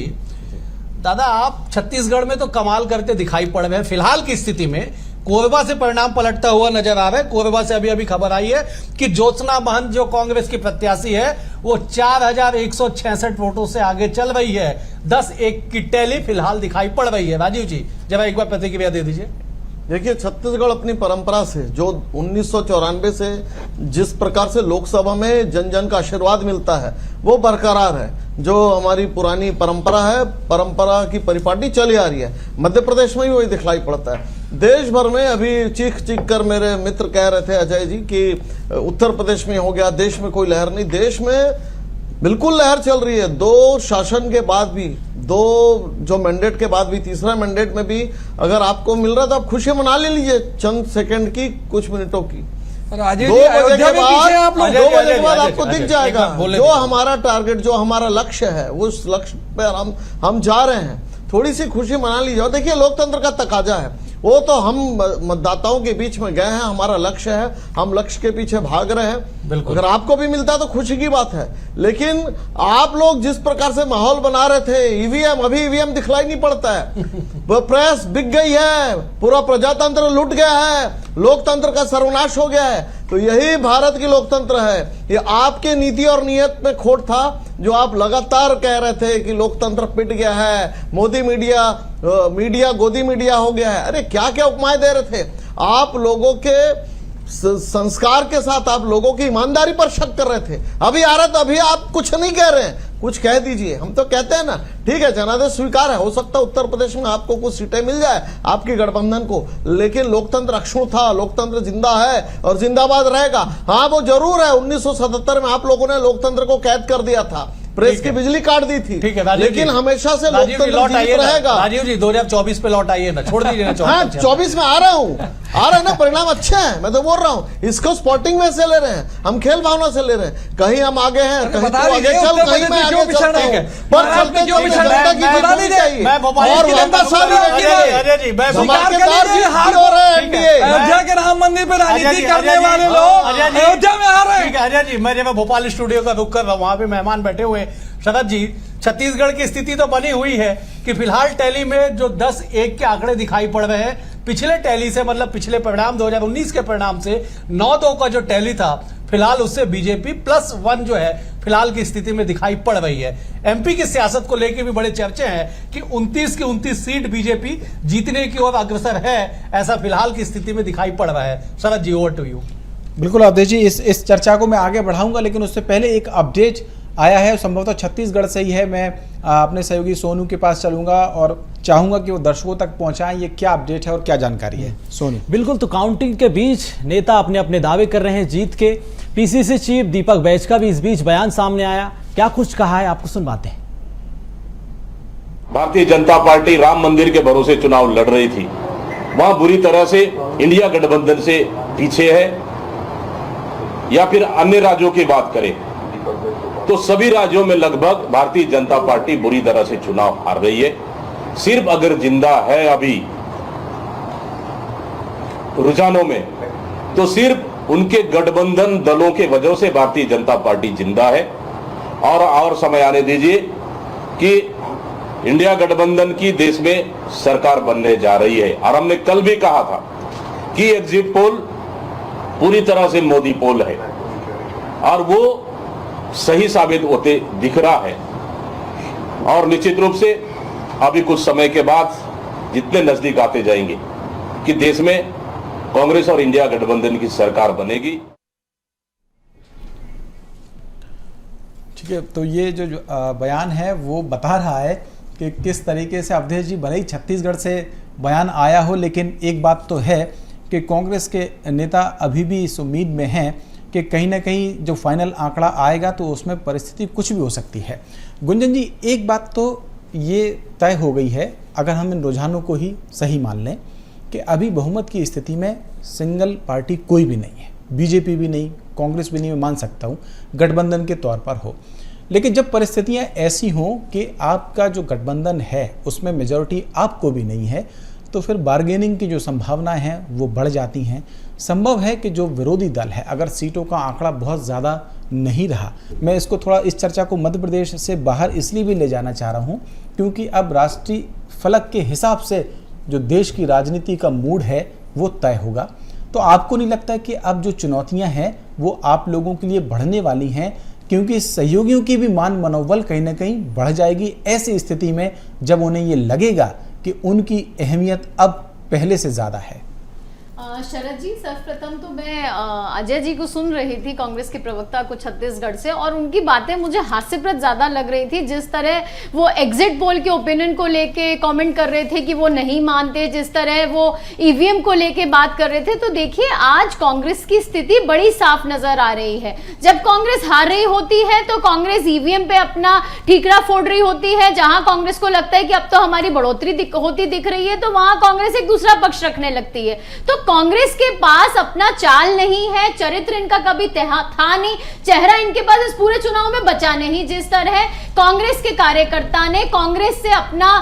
दादा आप छत्तीसगढ़ में तो कमाल करते दिखाई पड़ रहे हैं। फिलहाल की स्थिति में कोरबा से परिणाम पलटता हुआ नजर आ रहा है। कोरबा से अभी खबर आई है कि ज्योत्सना महंत जो कांग्रेस की प्रत्याशी है वो 4166 वोटों से आगे चल रही है। 10-1 की टैली फिलहाल दिखाई पड़ रही है। राजीव जी जरा एक बार प्रतिक्रिया दे दीजिए। देखिए, छत्तीसगढ़ अपनी परंपरा से जो 1994 से जिस प्रकार से लोकसभा में जन जन का आशीर्वाद मिलता है वो बरकरार है। जो हमारी पुरानी परंपरा है, परंपरा की परिपाटी चली आ रही है। मध्य प्रदेश में भी वही दिखलाई पड़ता है। देश भर में अभी चीख चीख कर मेरे मित्र कह रहे थे अजय जी कि उत्तर प्रदेश में हो गया, देश में कोई लहर नहीं। देश में बिल्कुल लहर चल रही है। 2 शासन के बाद भी, 2 जो मैंडेट के बाद भी, तीसरा मैंडेट में भी अगर आपको मिल रहा था, आप खुशी मना ले लीजिए चंद सेकंड की, कुछ मिनटों की। 2 बजे के बाद आपको दिख जाएगा जो हमारा टारगेट, जो हमारा लक्ष्य है, उस लक्ष्य पर हम जा रहे हैं। थोड़ी सी खुशी मना लीजिए। और देखिए, लोकतंत्र का तकाजा है, वो तो हम मतदाताओं के बीच में गए हैं, हमारा लक्ष्य है, हम लक्ष्य के पीछे भाग रहे हैं। अगर आपको भी मिलता है तो खुशी की बात है। लेकिन आप लोग जिस प्रकार से माहौल बना रहे थे, ईवीएम, अभी ईवीएम दिखलाई नहीं पड़ता है। वो प्रेस बिक गई है, पूरा प्रजातंत्र लूट गया है, लोकतंत्र का सर्वनाश हो गया है। तो यही भारत की लोकतंत्र है। ये आपके नीति और नियत में खोट था, जो आप लगातार कह रहे थे कि लोकतंत्र पिट गया है, मोदी मीडिया गोदी मीडिया हो गया है। अरे क्या क्या उपमाएं दे रहे थे आप। लोगों के संस्कार के साथ आप लोगों की ईमानदारी पर शक कर रहे थे। अभी आ रहा तो अभी आप कुछ नहीं कह रहे हैं, कुछ कह दीजिए। हम तो कहते हैं ना, ठीक है, जनादेश स्वीकार है, हो सकता है उत्तर प्रदेश में आपको कुछ सीटें मिल जाए आपकी गठबंधन को, लेकिन लोकतंत्र अक्षुण्ण था, लोकतंत्र जिंदा है और जिंदाबाद रहेगा। हाँ, वो जरूर है, 1977 में आप लोगों ने लोकतंत्र को कैद कर दिया था, प्रेस की बिजली काट दी थी। ठीक है, लेकिन हमेशा से लोकतंत्र जीवित रहेगा। राजीव जी 2024 पे लौट आइए ना, छोड़ दीजिए ना। हाँ, 24 में आ रहा है ना, परिणाम अच्छे हैं। मैं तो बोल रहा हूँ, इसको स्पोर्टिंग में से ले रहे हैं, हम खेल भावना से ले रहे हैं। कहीं हम आगे हैं, कहीं तो आगे चल, कहीं मैं आगे चलता हूँ, पर चलते जनता की जिम्मेदारी चाहिए। और वापस अयोध्या के राम मंदिर पर राजनीति करने वाले लोग अयोध्या में आ रहे हैं। अजय जी, मैं जब भोपाल स्टूडियो का रुख कर रहा हूँ, वहां पे मेहमान बैठे हुए। शरद जी, छत्तीसगढ़ की स्थिति तो बनी हुई है कि फिलहाल टैली में जो 10-1 के आंकड़े दिखाई पड़ रहे हैं, पिछले टैली से, मतलब पिछले परिणाम 2019 के परिणाम से 9-2 का जो टैली था, फिलहाल उससे बीजेपी +1 जो है फिलहाल की स्थिति में दिखाई पड़ रही है। एमपी की सियासत को लेकर भी बड़े चर्चे हैं कि 29 की 29 सीट बीजेपी जीतने की ओर अग्रसर है, ऐसा फिलहाल की स्थिति में दिखाई पड़ रहा है। शरद जी, ओवर टू यू। बिल्कुल अवधेश जी, इस चर्चा को मैं आगे बढ़ाऊंगा, लेकिन उससे पहले एक अपडेट आया है, संभवतः छत्तीसगढ़ से ही है। मैं अपने सहयोगी सोनू के पास चलूंगा और चाहूंगा कि वो दर्शकों तक पहुंचाएं ये क्या अपडेट है और क्या जानकारी है। सोनू। बिल्कुल, तो काउंटिंग के बीच नेता अपने अपने दावे कर रहे हैं जीत के। पीसीसी चीफ दीपक बैज का भी इस बीच बयान सामने आया, क्या कुछ कहा है आपको सुनवाते हैं। भारतीय जनता पार्टी राम मंदिर के भरोसे चुनाव लड़ रही थी, वहां बुरी तरह से इंडिया गठबंधन से पीछे है। या फिर अन्य राज्यों की बात करें तो सभी राज्यों में लगभग भारतीय जनता पार्टी बुरी तरह से चुनाव हार रही है। सिर्फ अगर जिंदा है अभी रुझानों में, तो सिर्फ उनके गठबंधन दलों के वजह से भारतीय जनता पार्टी जिंदा है। और समय आने दीजिए कि इंडिया गठबंधन की देश में सरकार बनने जा रही है। और हमने कल भी कहा था कि एग्जिट पोल पूरी तरह से मोदी पोल है और वो सही साबित होते दिख रहा है। और निश्चित रूप से अभी कुछ समय के बाद जितने नजदीक आते जाएंगे कि देश में कांग्रेस और इंडिया गठबंधन की सरकार बनेगी। ठीक है, तो ये जो बयान है वो बता रहा है कि किस तरीके से अवधेश जी, भले ही छत्तीसगढ़ से बयान आया हो, लेकिन एक बात तो है कि कांग्रेस के नेता अभी भी इस उम्मीद में हैं कि कहीं ना कहीं जो फाइनल आंकड़ा आएगा तो उसमें परिस्थिति कुछ भी हो सकती है। गुंजन जी, एक बात तो ये तय हो गई है, अगर हम इन रुझानों को ही सही मान लें, कि अभी बहुमत की स्थिति में सिंगल पार्टी कोई भी नहीं है, बीजेपी भी नहीं, कांग्रेस भी नहीं, मैं मान सकता हूँ गठबंधन के तौर पर हो। लेकिन जब परिस्थितियाँ ऐसी हों कि आपका जो गठबंधन है उसमें मेजॉरिटी आपको भी नहीं है, तो फिर बार्गेनिंग की जो संभावनाएं हैं वो बढ़ जाती हैं। संभव है कि जो विरोधी दल है, अगर सीटों का आंकड़ा बहुत ज़्यादा नहीं रहा, मैं इसको थोड़ा इस चर्चा को मध्य प्रदेश से बाहर इसलिए भी ले जाना चाह रहा हूँ क्योंकि अब राष्ट्रीय फलक के हिसाब से जो देश की राजनीति का मूड है वो तय होगा। तो आपको नहीं लगता कि अब जो चुनौतियाँ हैं वो आप लोगों के लिए बढ़ने वाली हैं, क्योंकि सहयोगियों की भी मान मनोबल कहीं ना कहीं बढ़ जाएगी ऐसी स्थिति में जब उन्हें ये लगेगा कि उनकी अहमियत अब पहले से ज़्यादा है? शरद जी, सर्वप्रथम तो मैं अजय जी को सुन रही थी, कांग्रेस के प्रवक्ता को छत्तीसगढ़ से, और उनकी बातें मुझे हास्यप्रद ज्यादा लग रही थी। जिस तरह वो एग्जिट पोल के ओपिनियन को लेके कमेंट कर रहे थे कि वो नहीं मानते, जिस तरह वो ईवीएम को लेके बात कर रहे थे, तो देखिए आज कांग्रेस की स्थिति बड़ी साफ नजर आ रही है। जब कांग्रेस हार रही होती है तो कांग्रेस ईवीएम पे अपना ठीकरा फोड़ रही होती है। जहां कांग्रेस को लगता है कि अब तो हमारी बढ़ोतरी होती दिख रही है, तो वहां कांग्रेस एक दूसरा पक्ष रखने लगती है। तो कांग्रेस के पास अपना चाल नहीं है, चरित्र इनका कभी था नहीं, चेहरा इनके पास इस पूरे चुनाव में बचा नहीं। जिस तरह कांग्रेस के कार्यकर्ता ने कांग्रेस से अपना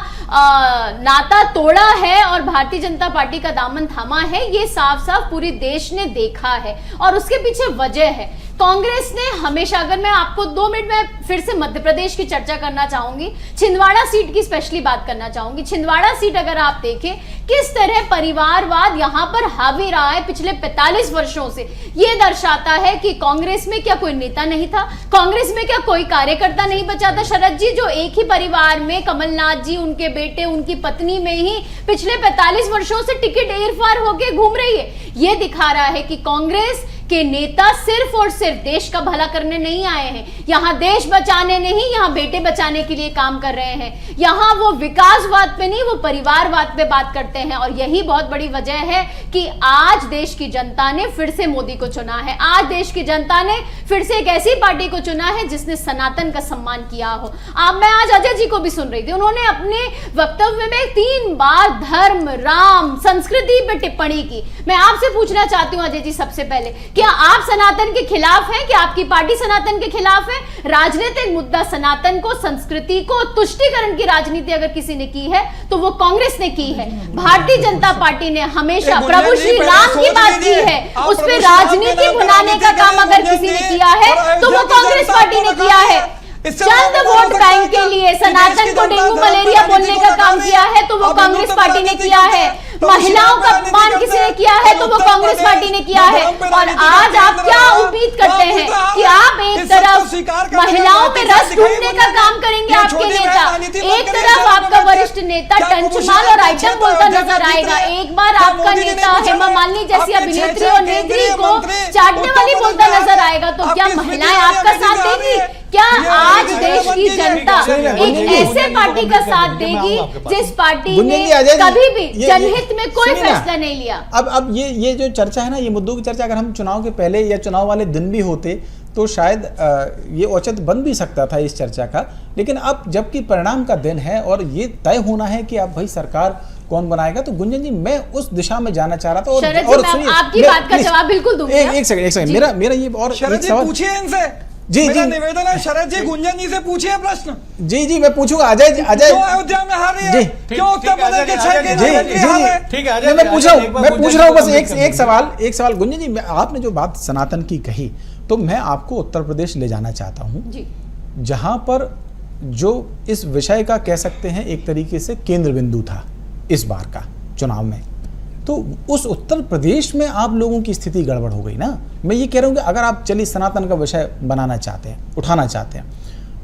नाता तोड़ा है और भारतीय जनता पार्टी का दामन थामा है, ये साफ साफ पूरी देश ने देखा है। और उसके पीछे वजह है, कांग्रेस ने हमेशा, अगर मैं आपको 2 मिनट में फिर से मध्य प्रदेश की चर्चा करना चाहूंगी, छिंदवाड़ा सीट की स्पेशली बात करना चाहूंगी। छिंदवाड़ा सीट अगर आप देखें किस तरह परिवारवाद यहां पर हावी रहा है पिछले 45 वर्षों से, यह दर्शाता है कि कांग्रेस में क्या कोई नेता नहीं था, कांग्रेस में क्या कोई कार्यकर्ता नहीं बचा था। शरद जी, जो एक ही परिवार में कमलनाथ जी, उनके बेटे, उनकी पत्नी में ही पिछले 45 वर्षों से टिकट एरफार होके घूम रही है, यह दिखा रहा है कि कांग्रेस के नेता सिर्फ और सिर्फ देश का भला करने नहीं आए हैं, यहां देश बचाने नहीं, यहां बेटे बचाने के लिए काम कर रहे हैं। यहां वो विकासवाद पे नहीं, वो परिवारवाद पे बात करते हैं। और यही बहुत बड़ी वजह है कि आज देश की जनता ने फिर से मोदी को चुना है। आज देश की जनता ने फिर से एक ऐसी पार्टी को चुना है जिसने सनातन का सम्मान किया हो। मैं आज अजय जी को भी सुन रही थी, उन्होंने अपने वक्तव्य में 3 बार धर्म, राम, संस्कृति पे टिप्पणी की। मैं आपसे पूछना चाहती हूं अजय जी, सबसे पहले, क्या आप सनातन के खिलाफ हैं? क्या आपकी पार्टी सनातन के खिलाफ है? राजनीतिक मुद्दा सनातन को, संस्कृति को, तुष्टीकरण की राजनीति अगर किसी ने की है तो वो कांग्रेस ने की है। भारतीय जनता पार्टी ने हमेशा प्रभु श्री राम की बात की है, उस पर राजनीति बनाने का काम अगर किसी ने किया है तो वो कांग्रेस पार्टी ने किया है। चंद वोट बैंक के लिए सनातन को डेंगू मलेरिया बोलने का काम किया है तो वो कांग्रेस पार्टी ने किया है। महिलाओं का अपमान किसी ने किया है तो वो कांग्रेस पार्टी ने किया है। और आज आप क्या उम्मीद करते हैं कि आप एक तरफ महिलाओं में रस ढूंढने का काम करेंगे आपके नेता, एक तरफ आपका वरिष्ठ नेता टंचमाल और आइटम बोलता नजर आएगा, एक बार आपका नेता हेमा मालिनी जैसी अभिनेत्री और नेत्री को चाटने वाली बोलता नजर आएगा, तो क्या महिलाएं आपका साथ देंगी? क्या आज देश की जनता एक ऐसे पार्टी का साथ देगी जिस पार्टी ने कभी भी जनहित में कोई फैसला नहीं लिया? अब ये जो चर्चा है ना, ये मुद्दों की चर्चा अगर हम चुनाव के पहले या चुनाव वाले दिन भी होते तो शायद ये औचित्य बन भी सकता था इस चर्चा का। लेकिन अब जबकि परिणाम का दिन है और ये तय होना है कि अब भाई सरकार कौन बनाएगा, तो गुंजन जी मैं उस दिशा में जाना चाह रहा था। और आपकी बात का जवाब बिल्कुल दूंगी। एक सेकंड मेरा ये और शरद जी पूछिए इनसे, मेरा निवेदन है शरद जी गुंजन जी से पूछिए प्रश्न। जी मैं पूछूंगा। अजय अयोध्या में हार रही है, क्यों उत्तर प्रदेश के 6 केंद्र? ठीक है, मैं पूछ रहा हूँ बस एक सवाल गुंजन जी, आपने जो बात सनातन की कही तो मैं आपको उत्तर प्रदेश ले जाना चाहता हूँ, जहां पर जो इस विषय का कह सकते हैं एक तरीके से केंद्र बिंदु था इस बार का चुनाव में, तो उस उत्तर प्रदेश में आप लोगों की स्थिति गड़बड़ हो गई ना। मैं ये कह रहा हूँ कि अगर आप चलिए सनातन का विषय बनाना चाहते हैं, उठाना चाहते हैं,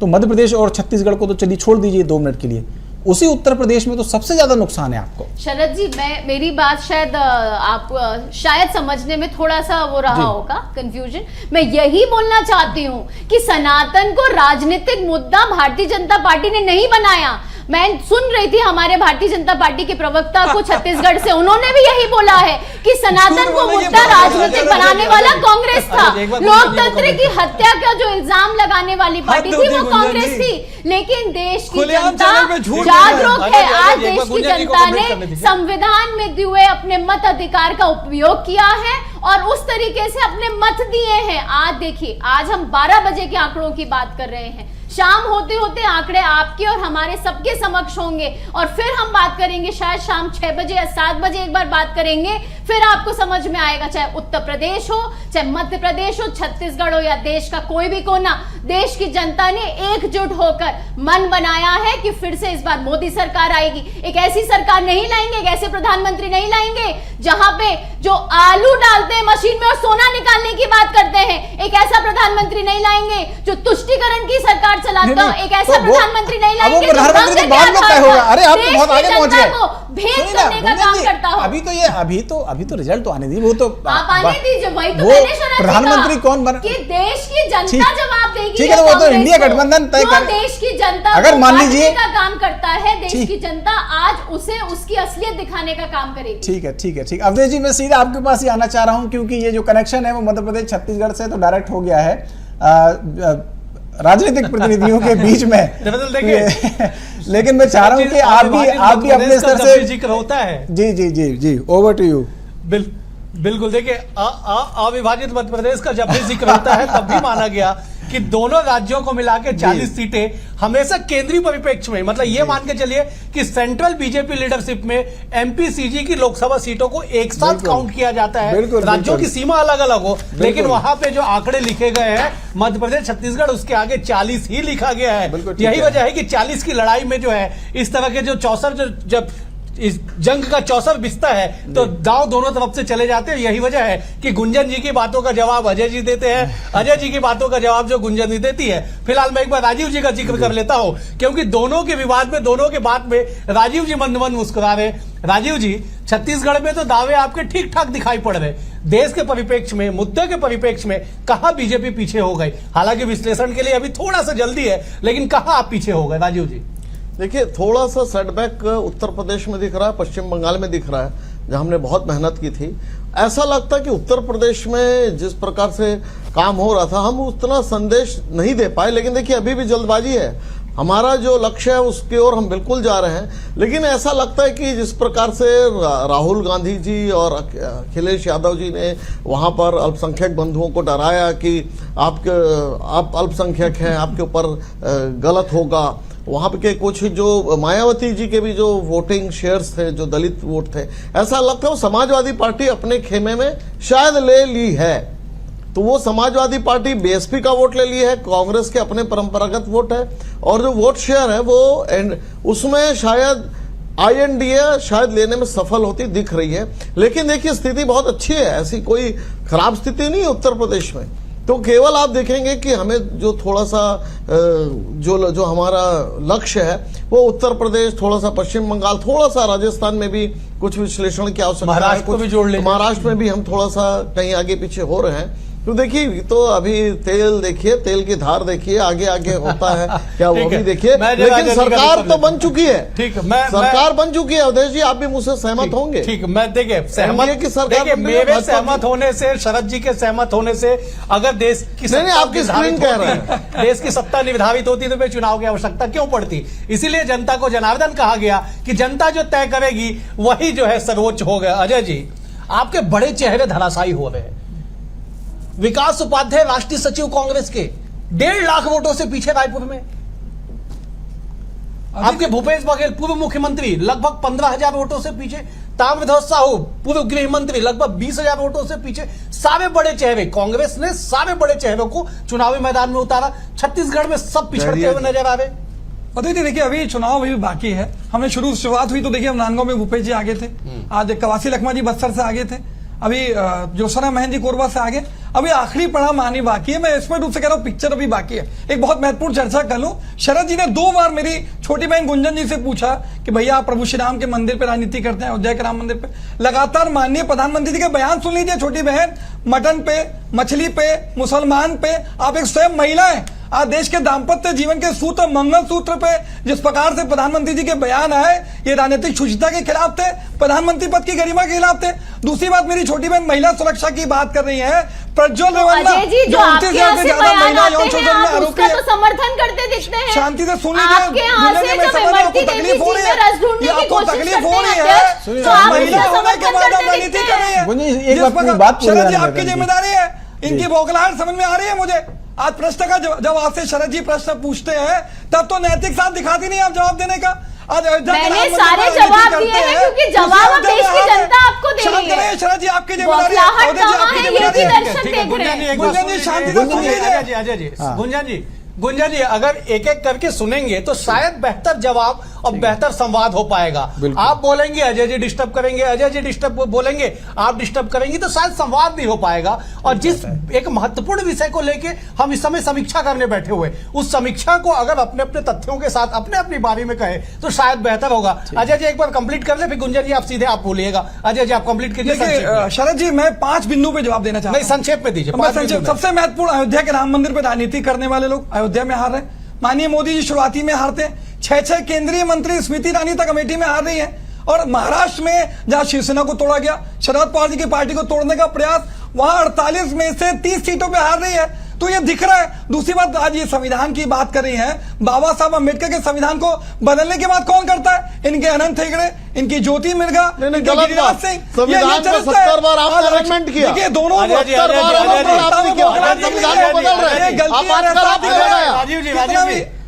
तो मध्य प्रदेश और छत्तीसगढ़ को तो चलिए छोड़ दीजिए 2 मिनट के लिए, उसी उत्तर प्रदेश में तो सबसे ज्यादा नुकसान है आपको। शरद जी, मेरी बात शायद आप शायद समझने में थोड़ा सा वो रहा होगा कंफ्यूजन। मैं यही बोलना चाहती हूँ कि सनातन को राजनीतिक मुद्दा भारतीय जनता पार्टी ने नहीं बनाया। मैं सुन रही थी हमारे भारतीय जनता पार्टी के प्रवक्ता को छत्तीसगढ़ से, उन्होंने भी यही बोला है कि सनातन को मुद्दा राजनीतिक बनाने वाला कांग्रेस था, लोकतंत्र की हत्या का जो इल्जाम लगाने वाली पार्टी थी वो कांग्रेस थी। लेकिन देश की जनता जागरूक है, आज देश की जनता ने संविधान में दिए अपने मत अधिकार का उपयोग किया है और उस तरीके से अपने मत दिए हैं। आज देखिए, आज हम 12 बजे के आंकड़ों की बात कर रहे हैं, शाम होते होते आंकड़े आपके और हमारे सबके समक्ष होंगे और फिर हम बात करेंगे, शायद शाम 6 बजे या 7 बजे एक बार बात करेंगे, फिर आपको समझ में आएगा। चाहे उत्तर प्रदेश हो, चाहे मध्य प्रदेश हो, छत्तीसगढ़ हो या देश का कोई भी कोना, देश की जनता ने एकजुट होकर मन बनाया है कि फिर से इस बार मोदी सरकार आएगी। एक ऐसी सरकार नहीं लाएंगे, एक ऐसे प्रधानमंत्री नहीं लाएंगे जहां पे जो आलू डालते हैं मशीन में और सोना निकालने की बात करते हैं, एक ऐसा प्रधानमंत्री नहीं लाएंगे जो तुष्टिकरण की सरकार चलाता हो, एक ऐसा प्रधानमंत्री नहीं लाएंगे जो प्रधानमंत्री तो बाद में तय होगा। अरे आप तो बहुत आगे पहुंच गए, भेद करने का काम करता हो। अभी तो रिजल्ट तो आने दी, वो तो आप आने दीजिए, वही तो मैंने शरत प्रधानमंत्री कौन बना कि देश की जनता जवाब देगी। ठीक है, तो वो तो इंडिया गठबंधन तय कर, देश की जनता अगर मान लीजिए का काम करता है, देश की जनता आज उसे उसकी असलियत दिखाने का काम करेगी। ठीक है। अवधेश जी, मैं सीधा आपके पास ही आना चाह रहा हूं क्योंकि ये जो कनेक्शन है वो मध्य प्रदेश छत्तीसगढ़ से तो डायरेक्ट हो गया है राजनीतिक प्रतिनिधियों के बीच में लेकिन मैं चाह रहा हूं कि आप भी अपने स्तर से जिक्र होता है। जी, ओवर टू यू। बिल्कुल, देखिए अविभाजित मध्य प्रदेश का जब भी जिक्र होता है तब भी माना गया कि दोनों राज्यों को मिला के 40 सीटें हमेशा केंद्रीय परिप्रेक्ष्य में, मतलब ये मान के चलिए कि सेंट्रल बीजेपी लीडरशिप में एमपीसीजी की लोकसभा सीटों को एक साथ काउंट किया जाता है। राज्यों की सीमा अलग अलग हो, लेकिन वहां पे जो आंकड़े लिखे गए हैं मध्य प्रदेश छत्तीसगढ़ उसके आगे 40 ही लिखा गया है। यही वजह है कि 40 की लड़ाई में जो है इस तरह के जो 64 जब इस जंग का 64 बिस्ता है तो दांव दोनों तरफ से चले जाते हैं। यही वजह है कि गुंजन जी की बातों का जवाब अजय जी देते हैं, अजय जी की बातों का जवाब जो गुंजन जी देती है। फिलहाल मैं एक बार राजीव जी का जिक्र कर लेता हूं क्योंकि दोनों के विवाद में, दोनों के बात में राजीव जी मंद मंद मुस्कुरा रहे। राजीव जी, छत्तीसगढ़ में तो दावे आपके ठीक ठाक दिखाई पड़ रहे, देश के परिप्रेक्ष्य में, मुद्दे के परिप्रेक्ष्य में कहां बीजेपी पीछे हो गई? हालांकि विश्लेषण के लिए अभी थोड़ा सा जल्दी है, लेकिन कहां आप पीछे हो गए राजीव जी? देखिए, थोड़ा सा सेटबैक उत्तर प्रदेश में दिख रहा है, पश्चिम बंगाल में दिख रहा है, जहां हमने बहुत मेहनत की थी। ऐसा लगता है कि उत्तर प्रदेश में जिस प्रकार से काम हो रहा था हम उतना संदेश नहीं दे पाए, लेकिन देखिए अभी भी जल्दबाजी है। हमारा जो लक्ष्य है उसकी ओर हम बिल्कुल जा रहे हैं, लेकिन ऐसा लगता है कि जिस प्रकार से राहुल गांधी जी और अखिलेश यादव जी ने वहां पर अल्पसंख्यक बंधुओं को डराया कि आप अल्पसंख्यक हैं, आपके ऊपर गलत होगा। वहां के कुछ जो मायावती जी के भी जो वोटिंग शेयर्स थे, जो दलित वोट थे, ऐसा लगता है वो समाजवादी पार्टी अपने खेमे में शायद ले ली है। तो वो समाजवादी पार्टी बीएसपी का वोट ले ली है, कांग्रेस के अपने परंपरागत वोट है, और जो वोट शेयर है वो उसमें शायद आईएनडीए शायद लेने में सफल होती दिख रही है। लेकिन देखिए स्थिति बहुत अच्छी है, ऐसी कोई खराब स्थिति नहीं है उत्तर प्रदेश में। तो केवल आप देखेंगे कि हमें जो थोड़ा सा जो हमारा लक्ष्य है वो उत्तर प्रदेश, थोड़ा सा पश्चिम बंगाल, थोड़ा सा राजस्थान में भी कुछ विश्लेषण की आवश्यकता है, महाराष्ट्र को भी जोड़ लेंगे। महाराष्ट्र में भी हम थोड़ा सा कहीं आगे पीछे हो रहे हैं। तो देखिए, तो अभी तेल देखिए, तेल की धार देखिए, आगे आगे होता है क्या वो भी देखिए। लेकिन सरकार तो बन चुकी है, ठीक है, सरकार बन चुकी है। अवधेश जी, आप भी मुझसे सहमत होंगे? ठीक, मैं देखिए सहमत की सरकार, मेरे सहमत होने से, शरद जी के सहमत होने से, अगर देश की आपकी स्क्रीन कह रहे हैं देश की सत्ता निर्धारित होती तो फिर चुनाव की आवश्यकता क्यों पड़ती? इसीलिए जनता को जनार्दन कहा गया कि जनता जो तय करेगी वही जो है सर्वोच्च हो गया। अजय जी, आपके बड़े चेहरे धराशायी हो रहे हैं। विकास उपाध्याय राष्ट्रीय सचिव कांग्रेस के 1.5 लाख वोटों से पीछे रायपुर में। आपके भूपेश बघेल पूर्व मुख्यमंत्री लगभग 15,000 वोटों से पीछे। ताम्रध्वज साहू पूर्व गृह मंत्री लगभग 20,000 वोटों से पीछे। सारे बड़े चेहरे, कांग्रेस ने सारे बड़े चेहरों को चुनावी मैदान में उतारा। छत्तीसगढ़ में सब पिछड़ते हुए नजर आ रहे। और देखिए अभी चुनाव अभी बाकी है। हमने शुरुआत हुई तो देखिए हम नांदगांव में भूपेश जी आगे थे, आज कवासी लखमा जी बस्तर से आगे थे, अभी ज्योत्सना महन जी कोरबा से आगे। अभी आखिरी पड़ाव आने बाकी है। मैं स्पष्ट रूप से कह रहा हूं, पिक्चर अभी बाकी है। एक बहुत महत्वपूर्ण चर्चा कर लूं, शरद जी ने 2 बार मेरी छोटी बहन गुंजन जी से पूछा कि भैया आप प्रभु श्री राम के मंदिर पे राजनीति करते हैं, अयोध्या के राम मंदिर पे। लगातार माननीय प्रधानमंत्री जी के बयान सुन लीजिए, छोटी बहन, मटन पे, मछली पे, मुसलमान पे, आप एक स्वयं महिला है, आज देश के दाम्पत्य जीवन के सूत्र, मंगल सूत्र पे जिस प्रकार से प्रधानमंत्री जी के बयान आए, ये राजनीतिक शुचिता के खिलाफ थे, प्रधानमंत्री पद की गरिमा के खिलाफ थे। दूसरी बात, मेरी छोटी बहन महिला सुरक्षा की बात कर रही है, प्रज्वल रेवन्ना जो 29,000 से ज्यादा महिला यौन शोषण में आरोपी है, समर्थन करते दिखते हैं। शांति से सुन लीजिए, तकलीफ हो रही है, आपको तकलीफ हो रही है, महिला होने के बाद आप राजनीति कर रही है। शरद जी आपकी जिम्मेदारी है, इनकी बौखलाहट समझ में आ रही है मुझे। आज प्रश्न का जब आपसे शरद जी प्रश्न पूछते हैं तब तो नैतिक साथ दिखाती नहीं आप जवाब देने का। आज मैंने सारे जवाब दिए हैं क्योंकि जवाब देश की जनता आपको दे रही है। शरद जी आपकी जिम्मेदारी है, गुंजन जी शांति से सुन लीजिए। गुंजन जी अगर एक एक करके सुनेंगे तो शायद बेहतर जवाब और बेहतर संवाद हो पाएगा। आप बोलेंगे अजय जी डिस्टर्ब करेंगे, अजय जी डिस्टर्ब बोलेंगे, आप डिस्टर्ब करेंगे, तो शायद संवाद नहीं हो पाएगा। और जिस एक महत्वपूर्ण विषय को लेके हम इस समय समीक्षा करने बैठे हुए, उस समीक्षा को अगर अपने अपने तथ्यों के साथ अपने अपनी बारी में कहे तो शायद बेहतर होगा। अजय जी एक बार कंप्लीट कर ले, फिर गुंजन जी आप सीधे आप बोलिएगा। अजय जी आप कंप्लीट कीजिए। शरद जी मैं 5 बिंदु पे जवाब देना चाहता हूं। संक्षेप में दीजिए। सबसे महत्वपूर्ण, अयोध्या के राम मंदिर पर राजनीति करने वाले लोग अयोध्या में हार रहे हैं। माननीय मोदी जी शुरुआती में हारते हैं, 6 केंद्रीय मंत्री स्मृति ईरानी तक अमेठी में हार रही है। और महाराष्ट्र में जहां शिवसेना को तोड़ा गया, शरद पवार जी की पार्टी को तोड़ने का प्रयास, वहां 48 में से 30 सीटों पे हार रही है। तो ये दिख रहा है। दूसरी बात, आज ये संविधान की बात कर रही है, बाबा साहब अम्बेडकर के संविधान को बदलने की बात कौन करता है? इनके अनंत हेगड़े, इनकी ज्योति मिर्गा, गिरिराज सिंह, संविधान को 70 बार आपने अमेंडमेंट किया। देखिए दोनों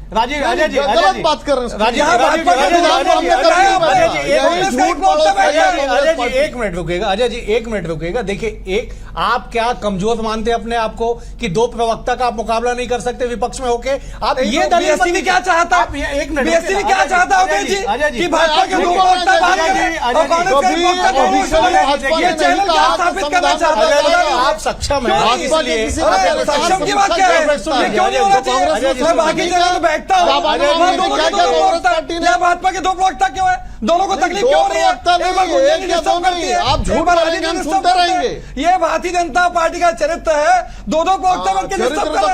राजीव अजय जी गलत बात कर रहे हैं। एक मिनट रुकेगा, अजय जी 1 मिनट रुकेगा। देखिए आप क्या कमजोर मानते हैं अपने आप को कि 2 प्रवक्ता का आप मुकाबला नहीं कर सकते विपक्ष में होके? आप ये दलील क्या चाहता? आप 1 मिनट क्या चाहता अजय जी कि भाजपा के 2 प्रवक्ता आप सक्षम है, सक्षम की बात क्या है? क्यों नहीं होना चाहिए? बाकी जगह बैठता हूँ, भाजपा के 2 प्रवक्ता क्यों है? दोनों को तकलीफ क्यों नहीं है? आप झूठ सुनते रहेंगे। ये भारतीय जनता पार्टी का चरित्र है, 2 प्रवक्ता बनकर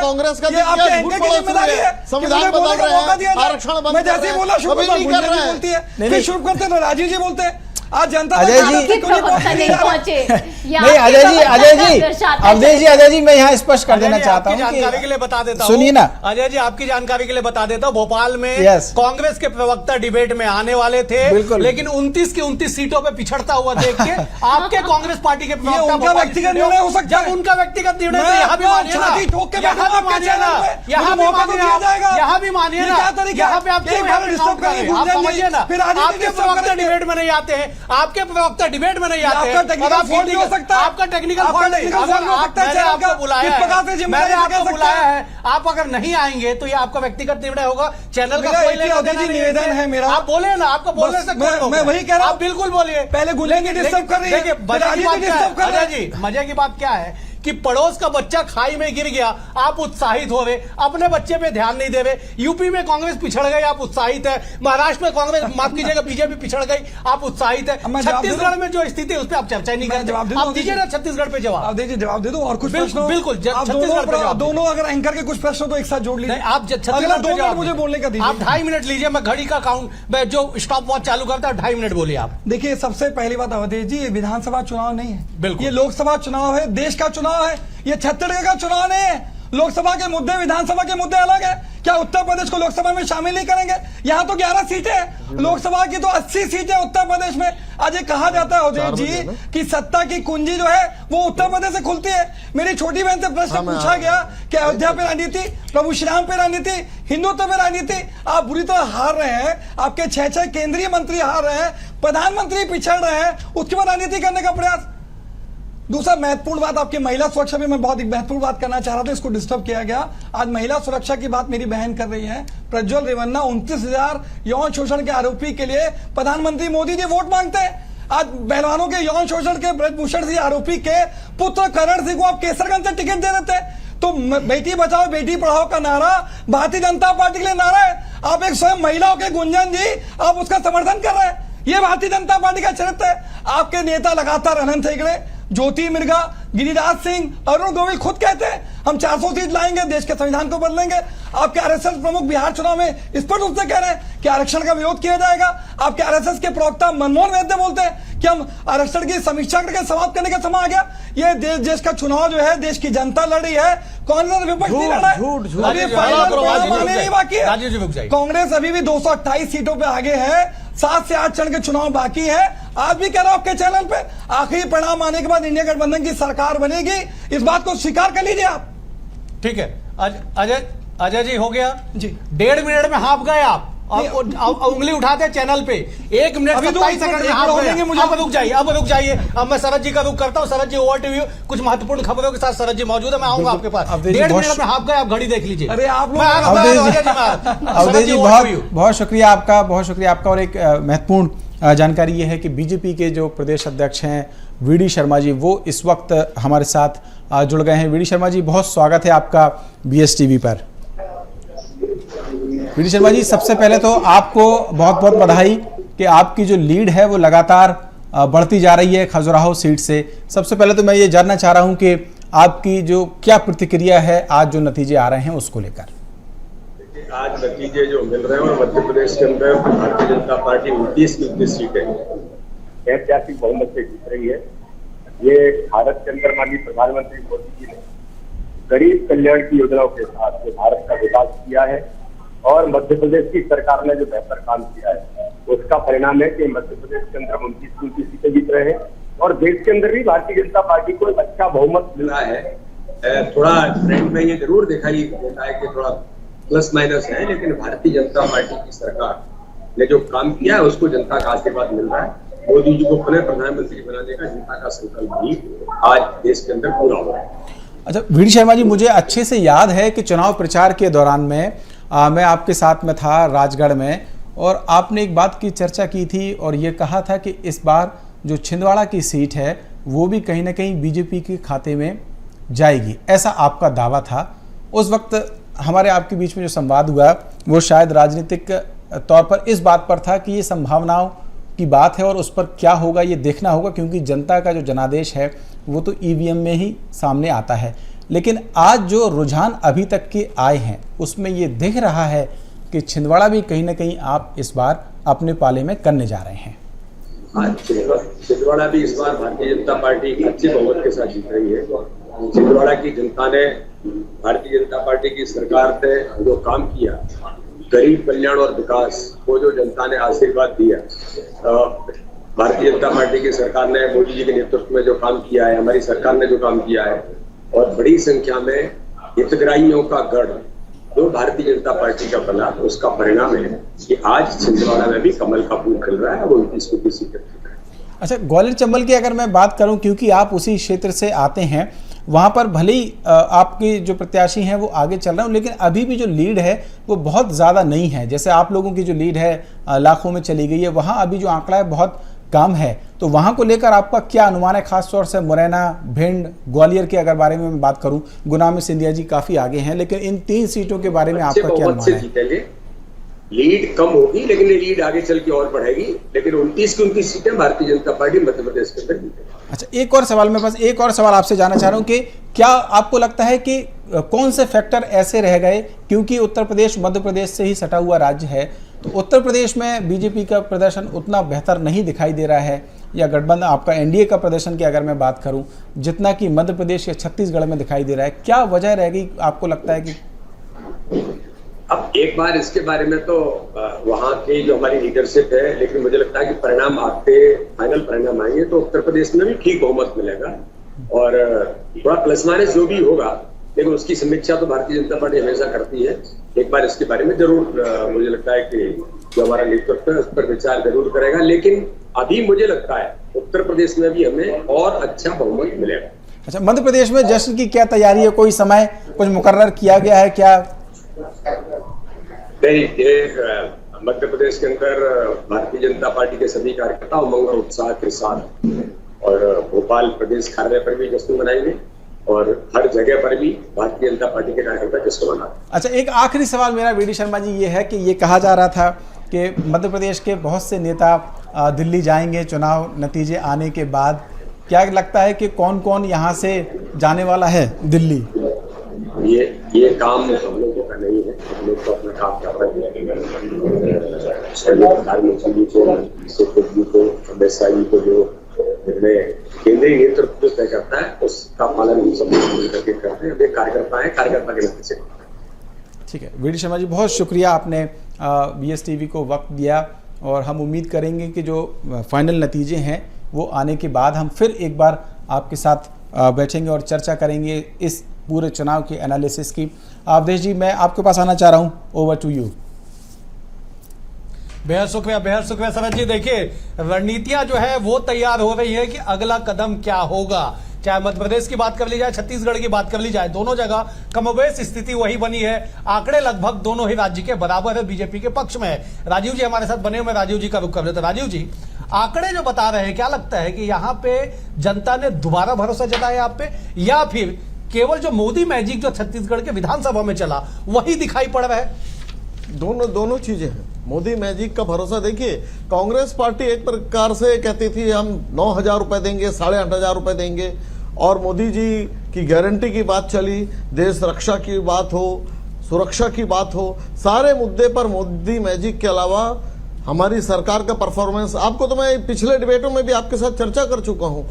कांग्रेस का जिम्मेदारी है। संविधान बदल रहे हैं, आरक्षण मैं जैसे ही बोला शुरू कर रहे हैं, फिर शुरू करते हैं राजीव जी बोलते हैं। आज जनता अजय जी नहीं पहुंचे। नहीं अजय जी मैं यहाँ स्पष्ट कर देना चाहता हूँ, जानकारी के लिए बता देता हूँ। सुनिए ना अजय जी, आपकी जानकारी के लिए बता देता हूँ, भोपाल में कांग्रेस के प्रवक्ता डिबेट में आने वाले थे, लेकिन 29 की 29 सीटों पे पिछड़ता हुआ देख के आपके कांग्रेस पार्टी के प्रवक्ता, उनका व्यक्तिगत निर्णय हो सकता है। उनका व्यक्तिगत निर्णय तो यहाँ भी मानिए ना, यहाँ भी मानिए ना, यहाँ पे आप समझिए ना, आपके प्रवक्ता डिबेट में नहीं आते हैं, आपके प्रवक्ता डिबेट में नहीं आते हैं। आपका टेक्निकल फॉल्ट नहीं हो सकता। मैंने आपको बुलाया है, आप अगर नहीं आएंगे तो ये आपका व्यक्तिगत निर्णय होगा। चैनल का कोई निवेदन है मेरा, आप बोले ना, आपको बोलने से मैं वही कह रहा हूँ, आप बिल्कुल बोलिए। पहले गुलेंगे डिस्टर्ब कर रही है। मजे की बात क्या है कि पड़ोस का बच्चा खाई में गिर गया, आप उत्साहित हो रहे, अपने बच्चे पे ध्यान नहीं दे रहे। यूपी में कांग्रेस पिछड़ गई, आप उत्साहित है। महाराष्ट्र में कांग्रेस, माफ कीजिएगा, बीजेपी पिछड़ गई, आप उत्साहित है। छत्तीसगढ़ में जो स्थिति है उस पर आप चर्चा नहीं करें। आप दीजिए ना छत्तीसगढ़ पे जवाब दीजिए, जवाब दे दो। और कुछ प्रश्न बिल्कुल दोनों अगर एंकर के कुछ प्रश्न तो एक साथ जोड़ लीजिए। आप छत्तीसगढ़ 2 मिनट मुझे बोलने का दीजिए। आप 2.5 मिनट लीजिए, मैं घड़ी का काउंट जो स्टॉप वॉच चालू करता है 2.5 मिनट बोलिए आप। देखिए सबसे पहली बात अवधेश जी, ये विधानसभा चुनाव नहीं है, बिल्कुल ये लोकसभा चुनाव है, देश का चुनाव है, ये छत्तीसगढ़ का चुनाव नहीं है। लोकसभा के मुद्दे, विधानसभा के मुद्दे अलग है। क्या उत्तर प्रदेश को लोकसभा में शामिल नहीं करेंगे? यहाँ तो 11 सीटें हैं, लोकसभा की तो 80 सीटें उत्तर प्रदेश में। आज ये कहा जाता है अवधेश जी कि सत्ता की कुंजी जो है वो उत्तर प्रदेश से खुलती है। मेरी छोटी बहन से प्रश्न पूछा गया कि अयोध्या पे राजनीति, प्रभु श्री राम पे राजनीति, हिंदुत्व पे राजनीति। आप बुरी तरह हार रहे हैं, आपके 6 केंद्रीय मंत्री हार रहे हैं, प्रधानमंत्री पिछड़ रहे हैं, उसके बाद राजनीति करने का प्रयास। दूसरा महत्वपूर्ण बात, आपकी महिला सुरक्षा में मैं बहुत ही महत्वपूर्ण बात करना चाह रहा था, इसको डिस्टर्ब किया गया। आज महिला सुरक्षा की बात मेरी बहन कर रही है। प्रज्वल रेवन्ना 29,000 यौन शोषण के आरोपी के लिए प्रधानमंत्री मोदी जी वोट मांगते हैं। आज पहलवानों के यौन शोषण के ब्रजभूषण सिंह आरोपी के पुत्र करण सिंह को आप केसरगंज से टिकट दे देते। तो बेटी बचाओ बेटी पढ़ाओ का नारा भारतीय जनता पार्टी के लिए नारा है। आप एक स्वयं महिला होकर गुंजन जी आप उसका समर्थन कर रहे हैं। ये भारतीय जनता पार्टी का चरित्र है। आपके नेता लगातार अनंत हेगड़े, ज्योति मिर्गा, गिरिराज सिंह, अरुण गोविल खुद कहते हैं हम 400 सीट लाएंगे, देश के संविधान को बदलेंगे। आपके आरएसएस प्रमुख बिहार चुनाव में स्पष्ट रूप से कह रहे हैं कि आरक्षण का विरोध किया जाएगा। आपके आरएसएस के प्रवक्ता मनमोहन वैद्य बोलते हैं कि हम आरक्षण की समीक्षा करके समाप्त करने का समय आ गया। ये देश का चुनाव जो है देश की जनता लड़ रही है, कांग्रेस विपक्ष नहीं लड़ रहा है। अभी परिणाम आने नहीं बाकी है। कांग्रेस अभी भी 228 सीटों पे आगे है, 7 से 8 चरण के चुनाव बाकी है। आज भी कह रहा हूं आपके चैनल पे आखिरी परिणाम आने के बाद इंडिया गठबंधन की सरकार बनेगी, इस बात को स्वीकार कर लीजिए आप। ठीक है अजय जी, हो गया जी। 1.5 मिनट में हाँप गए आप। उंगली उठाते चैनल पे 1 मिनट 27 सेकंड में हाँप गए। मुझे अब रुक जाइए। अब मैं शरद जी का रुख करता हूँ। शरद जी ओवर टीवी कुछ महत्वपूर्ण खबरों के साथ शरद जी मौजूद है, मैं आऊंगा आपके पास। 1.5 मिनट में हाँप गए, आप घड़ी देख लीजिए। अरे आप अवधेश जी बहुत शुक्रिया आपका, बहुत शुक्रिया आपका। और एक महत्वपूर्ण जानकारी ये है कि बीजेपी के जो प्रदेश अध्यक्ष हैं वीडी शर्मा जी, वो इस वक्त हमारे साथ जुड़ गए हैं। वीडी शर्मा जी, बहुत स्वागत है आपका BSTV पर। वीडी शर्मा जी, सबसे पहले तो आपको बहुत बहुत बधाई कि आपकी जो लीड है वो लगातार बढ़ती जा रही है खजुराहो सीट से। सबसे पहले तो मैं ये जानना चाह रहा हूं कि आपकी जो क्या प्रतिक्रिया है आज जो नतीजे आ रहे हैं उसको लेकर। आज नतीजे जो मिल रहे हैं और मध्य प्रदेश के अंदर भारतीय जनता पार्टी 29 की 29 सीटें ऐतिहासिक बहुमत से जीत रही है। ये भारत के अंदर माननीय प्रधानमंत्री मोदी जी ने गरीब कल्याण की योजनाओं के साथ जो भारत का विकास किया है और मध्य प्रदेश की सरकार ने जो बेहतर काम किया है उसका परिणाम है कि मध्य प्रदेश के अंदर 29 सीटें जीत रहे हैं और देश के अंदर भी भारतीय जनता पार्टी को एक अच्छा बहुमत मिला है। थोड़ा ट्रेंड में ये जरूर दिखाई देता है कि थोड़ा प्लस माइनस है, लेकिन भारतीय जनता पार्टी की सरकार ने जो काम किया है उसको जनता का आशीर्वाद मिल रहा है। मोदी जी को पुनः प्रधानमंत्री बनाने का जनता का संकल्प भी आज देश के अंदर पूरा हो रहा है। अच्छा वीडी शर्मा जी, मुझे अच्छे से याद है कि चुनाव प्रचार के दौरान में मैं आपके साथ में था राजगढ़ में, और आपने एक बात की चर्चा की थी और ये कहा था कि इस बार जो छिंदवाड़ा की सीट है वो भी कहीं ना कहीं बीजेपी के खाते में जाएगी, ऐसा आपका दावा था। उस वक्त हमारे आपके बीच में जो संवाद हुआ वो शायद राजनीतिक तौर पर इस बात पर था कि ये संभावनाओं की बात है और उस पर क्या होगा ये देखना होगा, क्योंकि जनता का जो जनादेश है वो तो EVM में ही सामने आता है। लेकिन आज जो रुझान अभी तक के आए हैं उसमें ये दिख रहा है कि छिंदवाड़ा भी कहीं ना कहीं आप इस बार अपने पाले में करने जा रहे हैं। छिंदवाड़ा भी इस बार भारतीय जनता पार्टी अच्छे बहुमत के साथ जीत रही है। छिंदवाड़ा की जनता ने भारतीय जनता पार्टी की सरकार ने जो काम किया, गरीब कल्याण और विकास को जो जनता ने आशीर्वाद दिया, भारतीय जनता पार्टी की सरकार ने मोदी जी के नेतृत्व में जो काम किया है, हमारी सरकार ने जो काम किया है और बड़ी संख्या में हितग्राहियों का गढ़ जो भारतीय जनता पार्टी का बना, उसका परिणाम है कि आज छिंदवाड़ा में भी कमल का फूल खिल रहा है। वो 29 सीटें। अच्छा, ग्वालियर चंबल की अगर मैं बात करूं, क्योंकि आप उसी क्षेत्र से आते हैं, वहां पर भले ही आपके जो प्रत्याशी हैं वो आगे चल रहे हैं, लेकिन अभी भी जो लीड है वो बहुत ज़्यादा नहीं है। जैसे आप लोगों की जो लीड है लाखों में चली गई है, वहां अभी जो आंकड़ा है बहुत कम है। तो वहां को लेकर आपका क्या अनुमान है? खासतौर से मुरैना, भिंड, ग्वालियर के अगर बारे में मैं बात करूं, गुना में सिंधिया जी काफी आगे हैं, लेकिन इन 3 सीटों के बारे में आपका क्या अनुमान है? लीड कम होगी लेकिन ये लीड आगे चल के और बढ़ेगी, लेकिन 29 की 29 सीटें भारतीय जनता पार्टी मध्य प्रदेश के अंदर जीतेगी। अच्छा, एक और सवाल, मैं बस एक और सवाल आपसे जानना चाह रहा हूं कि क्या आपको लगता है कि कौन से फैक्टर ऐसे रह गए, क्योंकि उत्तर प्रदेश मध्य प्रदेश से ही सटा हुआ राज्य है, तो उत्तर प्रदेश में बीजेपी का प्रदर्शन उतना बेहतर नहीं दिखाई दे रहा है, या गठबंधन आपका एनडीए का प्रदर्शन की अगर मैं बात करूं, जितना कि मध्य प्रदेश या छत्तीसगढ़ में दिखाई दे रहा है? क्या वजह रह गई आपको लगता है कि? अब एक बार इसके बारे में तो वहाँ की जो हमारी लीडरशिप है, लेकिन मुझे लगता है कि परिणाम आते, फाइनल परिणाम आएंगे तो उत्तर प्रदेश में भी ठीक बहुमत मिलेगा और थोड़ा प्लस माइनस जो भी होगा, लेकिन उसकी समीक्षा तो भारतीय जनता पार्टी हमेशा करती है। एक बार इसके बारे में जरूर मुझे लगता है कि जो हमारा नेतृत्व है उस पर विचार जरूर करेगा, लेकिन अभी मुझे लगता है उत्तर प्रदेश में भी हमें और अच्छा बहुमत मिलेगा। अच्छा, मध्य प्रदेश में जश्न की क्या तैयारी है? कोई समय कुछ मुकर्रर किया गया है क्या? मध्य प्रदेश के अंदर भारतीय जनता पार्टी के सभी कार्यकर्ता उमंग और उत्साह के साथ और भोपाल प्रदेश कार्यालय पर भी जश्न मनाएंगे और हर जगह पर भी भारतीय जनता पार्टी के कार्यकर्ता जश्न मनाएंगे। अच्छा, एक आखिरी सवाल मेरा वी डी शर्मा जी ये है कि ये कहा जा रहा था कि मध्य प्रदेश के बहुत से नेता दिल्ली जाएंगे चुनाव नतीजे आने के बाद। क्या लगता है कि कौन कौन यहाँ से जाने वाला है दिल्ली? ये काम हम लोगों का नहीं है, हम लोग तो अपना काम कर रहे हैं। प्रधानमंत्री जी को, अमित शाह जी को जो निर्णय केंद्रीय नेतृत्व तय करता है उसका पालन हम सब करके करते हैं। वे कार्यकर्ता है, कार्यकर्ता के नाते से। ठीक है वी डी शर्मा जी, बहुत शुक्रिया, आपने BSTV को वक्त दिया और हम उम्मीद करेंगे कि जो फाइनल नतीजे हैं वो आने के बाद हम फिर एक बार आपके साथ बैठेंगे और चर्चा करेंगे इस पूरे चुनाव के एनालिसिस की। अवधेश जी, मैं आपके पास आना चाह रहा हूँ, ओवर टू यू। बेहद शुक्रिया सरद जी। देखिए, रणनीतियां जो है वो तैयार हो रही है कि अगला कदम क्या होगा। चाहे मध्य प्रदेश की बात कर ली जाए, छत्तीसगढ़ की बात कर ली जाए, दोनों जगह कमोबेश स्थिति वही बनी है। आंकड़े लगभग दोनों ही राज्य के बराबर है, बीजेपी के पक्ष में है। राजीव जी हमारे साथ बने हुए, राजीव जी का रुख कर लेते। राजीव जी, आंकड़े जो बता रहे हैं, क्या लगता है कि यहाँ पे जनता ने दोबारा भरोसा जताया आप पे, या फिर केवल जो मोदी मैजिक जो छत्तीसगढ़ के विधानसभा में चला वही दिखाई पड़ रहा है? दोनों चीजें हैं। मोदी मैजिक का भरोसा देखिए, कांग्रेस पार्टी एक प्रकार से कहती थी हम 9,000 रुपए देंगे, 8,500 रुपए देंगे, और मोदी जी की गारंटी की बात चली, देश रक्षा की बात हो, सुरक्षा की बात हो, सारे मुद्दे पर मोदी मैजिक के अलावा हमारी सरकार का परफॉर्मेंस, आपको तो मैं पिछले डिबेटों में भी आपके साथ चर्चा कर चुका हूं।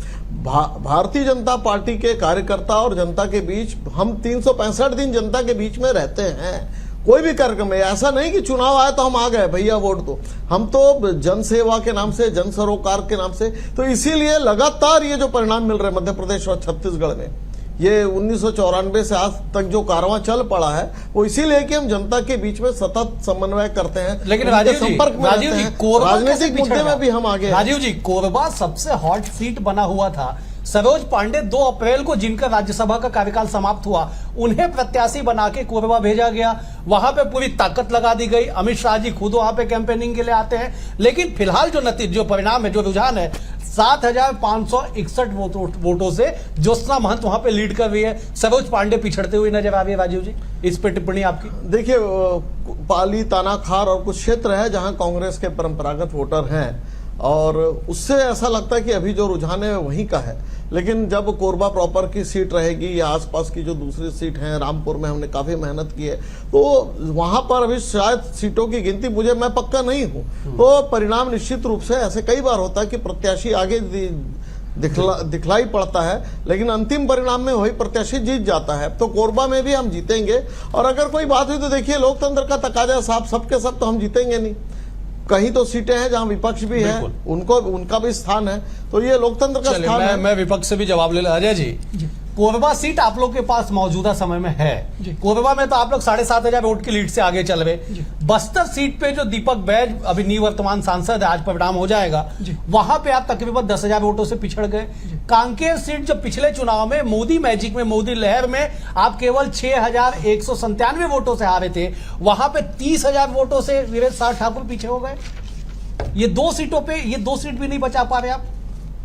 भारतीय जनता पार्टी के कार्यकर्ता और जनता के बीच हम 365 दिन जनता के बीच में रहते हैं। कोई भी कार्यक्रम है, ऐसा नहीं कि चुनाव आया तो हम आ गए भैया वोट दो। हम तो जन सेवा के नाम से, जन सरोकार के नाम से, तो इसीलिए लगातार ये जो परिणाम मिल रहे हैं मध्य प्रदेश और छत्तीसगढ़ में, ये 1994 से आज तक जो कारवां चल पड़ा है वो इसीलिए कि हम जनता के बीच में सतत समन्वय करते हैं, लेकिन राजीव जी, राजनीतिक मुद्दे में भी हम आगे। राजीव जी, कोरबा सबसे हॉट सीट बना हुआ था। सरोज पांडे 2 अप्रैल को जिनका राज्यसभा का कार्यकाल समाप्त हुआ, उन्हें प्रत्याशी बना के कोरबा भेजा गया। वहां पे पूरी ताकत लगा दी गई। अमित शाह जी खुद वहां पे कैंपेनिंग के लिए आते हैं। लेकिन फिलहाल जो नतीजे, जो परिणाम है, जो रुझान है, 7,561 वोटों से ज्योत्सना महंत वहां पे लीड कर रही है। सरोज पांडे पिछड़ते हुए नजर आ रही है। राजीव जी, इस पे टिप्पणी आपकी? देखिए, पाली, तानाखार और कुछ क्षेत्र है जहां कांग्रेस के परंपरागत वोटर हैं, और उससे ऐसा लगता है कि अभी जो रुझान है वहीं का है। लेकिन जब कोरबा प्रॉपर की सीट रहेगी या आसपास की जो दूसरी सीट है, रामपुर में हमने काफी मेहनत की है, तो वहां पर अभी शायद सीटों की गिनती, मैं पक्का नहीं हूं, तो परिणाम निश्चित रूप से ऐसे कई बार होता है कि प्रत्याशी आगे दिखलाई पड़ता है, लेकिन अंतिम परिणाम में वही प्रत्याशी जीत जाता है। तो कोरबा में भी हम जीतेंगे। और अगर कोई बात हुई तो देखिए, लोकतंत्र का तकाजा साहब, सबके सब तो हम जीतेंगे नहीं। कहीं तो सीटें हैं जहां विपक्ष भी है, उनका भी स्थान है, तो ये लोकतंत्र का स्थान है। मैं विपक्ष से भी जवाब ले। अजय जी, कोरबा सीट आप लोग के पास मौजूदा समय में है। कोरबा में तो आप लोग 7,500 वोट की लीड से आगे चल रहे। बस्तर सीट पे जो दीपक बैज अभी निवर्तमान सांसद है, आज परिणाम हो जाएगा, वहां पे आप तकरीबन 10,000 वोटों से पिछड़ गए। कांकेर सीट जो पिछले चुनाव में मोदी मैजिक में, मोदी लहर में आप केवल 6,197 वोटों से हारे थे, वहां पे 30,000 वोटों से वीरेंद्र साह ठाकुर पीछे हो गए। ये 2 सीटों पे, ये 2 सीट भी नहीं बचा पा रहे आप।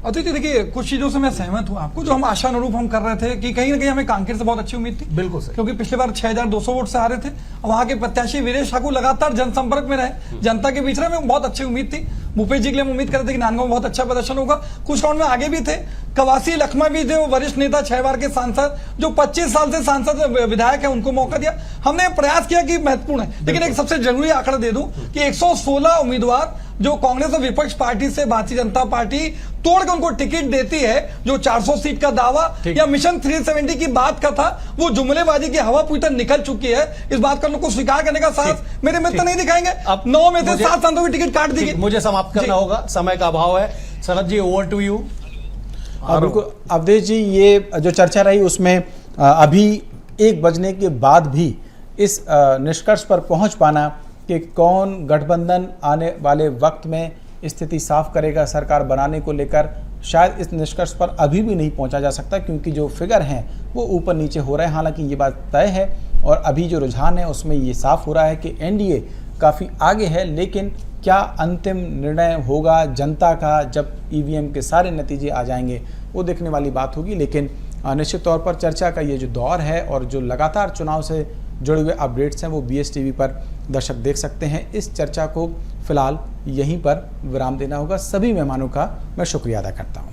अतिथि, देखिए, कुछ चीजों से मैं सहमत हूं आपको, जो हम आशानुरूप हम कर रहे थे कि कहीं ना कहीं हमें कांकेर से बहुत अच्छी उम्मीद थी। बिल्कुल सर, क्योंकि पिछले बार 6,200 वोट से हारे थे। वहां के प्रत्याशी वीरेश ठाकुर लगातार जनसंपर्क में रहे, जनता के बीच रहे, में बहुत अच्छी उम्मीद थी। भूपेश जी के लिए हम उम्मीद करते थे कि नांदगांव में बहुत अच्छा प्रदर्शन होगा। कुछ राउंड में आगे भी थे। कवासी लखमा भी थे, वरिष्ठ नेता, 6 बार के सांसद, जो 25 साल से सांसद विधायक है, उनको मौका दिया। हमने प्रयास किया कि महत्वपूर्ण है। लेकिन एक सबसे जरूरी आंकड़ा दे दूं कि 116 उम्मीदवार जो कांग्रेस और विपक्ष पार्टी से भारतीय जनता पार्टी तोड़ के उनको टिकट देती है, जो 400 सीट का दावा या मिशन 370 की बात का था, वो जुमलेबाजी की हवा पूरी तरह निकल चुकी है। इस बात का को स्वीकार करने का साहस मेरे मित्र नहीं दिखाएंगे। अब 9 में से 7 सांसदों की टिकट काट दी गई। मुझे समाप्त करना होगा, समय का अभाव है। शरद जी, ओवर टू यू। बिल्कुल अवधेश जी, ये जो चर्चा रही उसमें अभी 1 बजने के बाद भी इस निष्कर्ष पर पहुंच पाना कि कौन गठबंधन आने वाले वक्त में स्थिति साफ करेगा सरकार बनाने को लेकर, शायद इस निष्कर्ष पर अभी भी नहीं पहुंचा जा सकता, क्योंकि जो फिगर हैं वो ऊपर नीचे हो रहे हैं। हालांकि ये बात तय है और अभी जो रुझान है उसमें ये साफ हो रहा है कि एनडीए काफ़ी आगे है, लेकिन क्या अंतिम निर्णय होगा जनता का जब ईवीएम के सारे नतीजे आ जाएंगे, वो देखने वाली बात होगी। लेकिन निश्चित तौर पर चर्चा का ये जो दौर है और जो लगातार चुनाव से जुड़े हुए अपडेट्स हैं वो BSTV पर दर्शक देख सकते हैं। इस चर्चा को फिलहाल यहीं पर विराम देना होगा। सभी मेहमानों का मैं शुक्रिया अदा करता हूँ।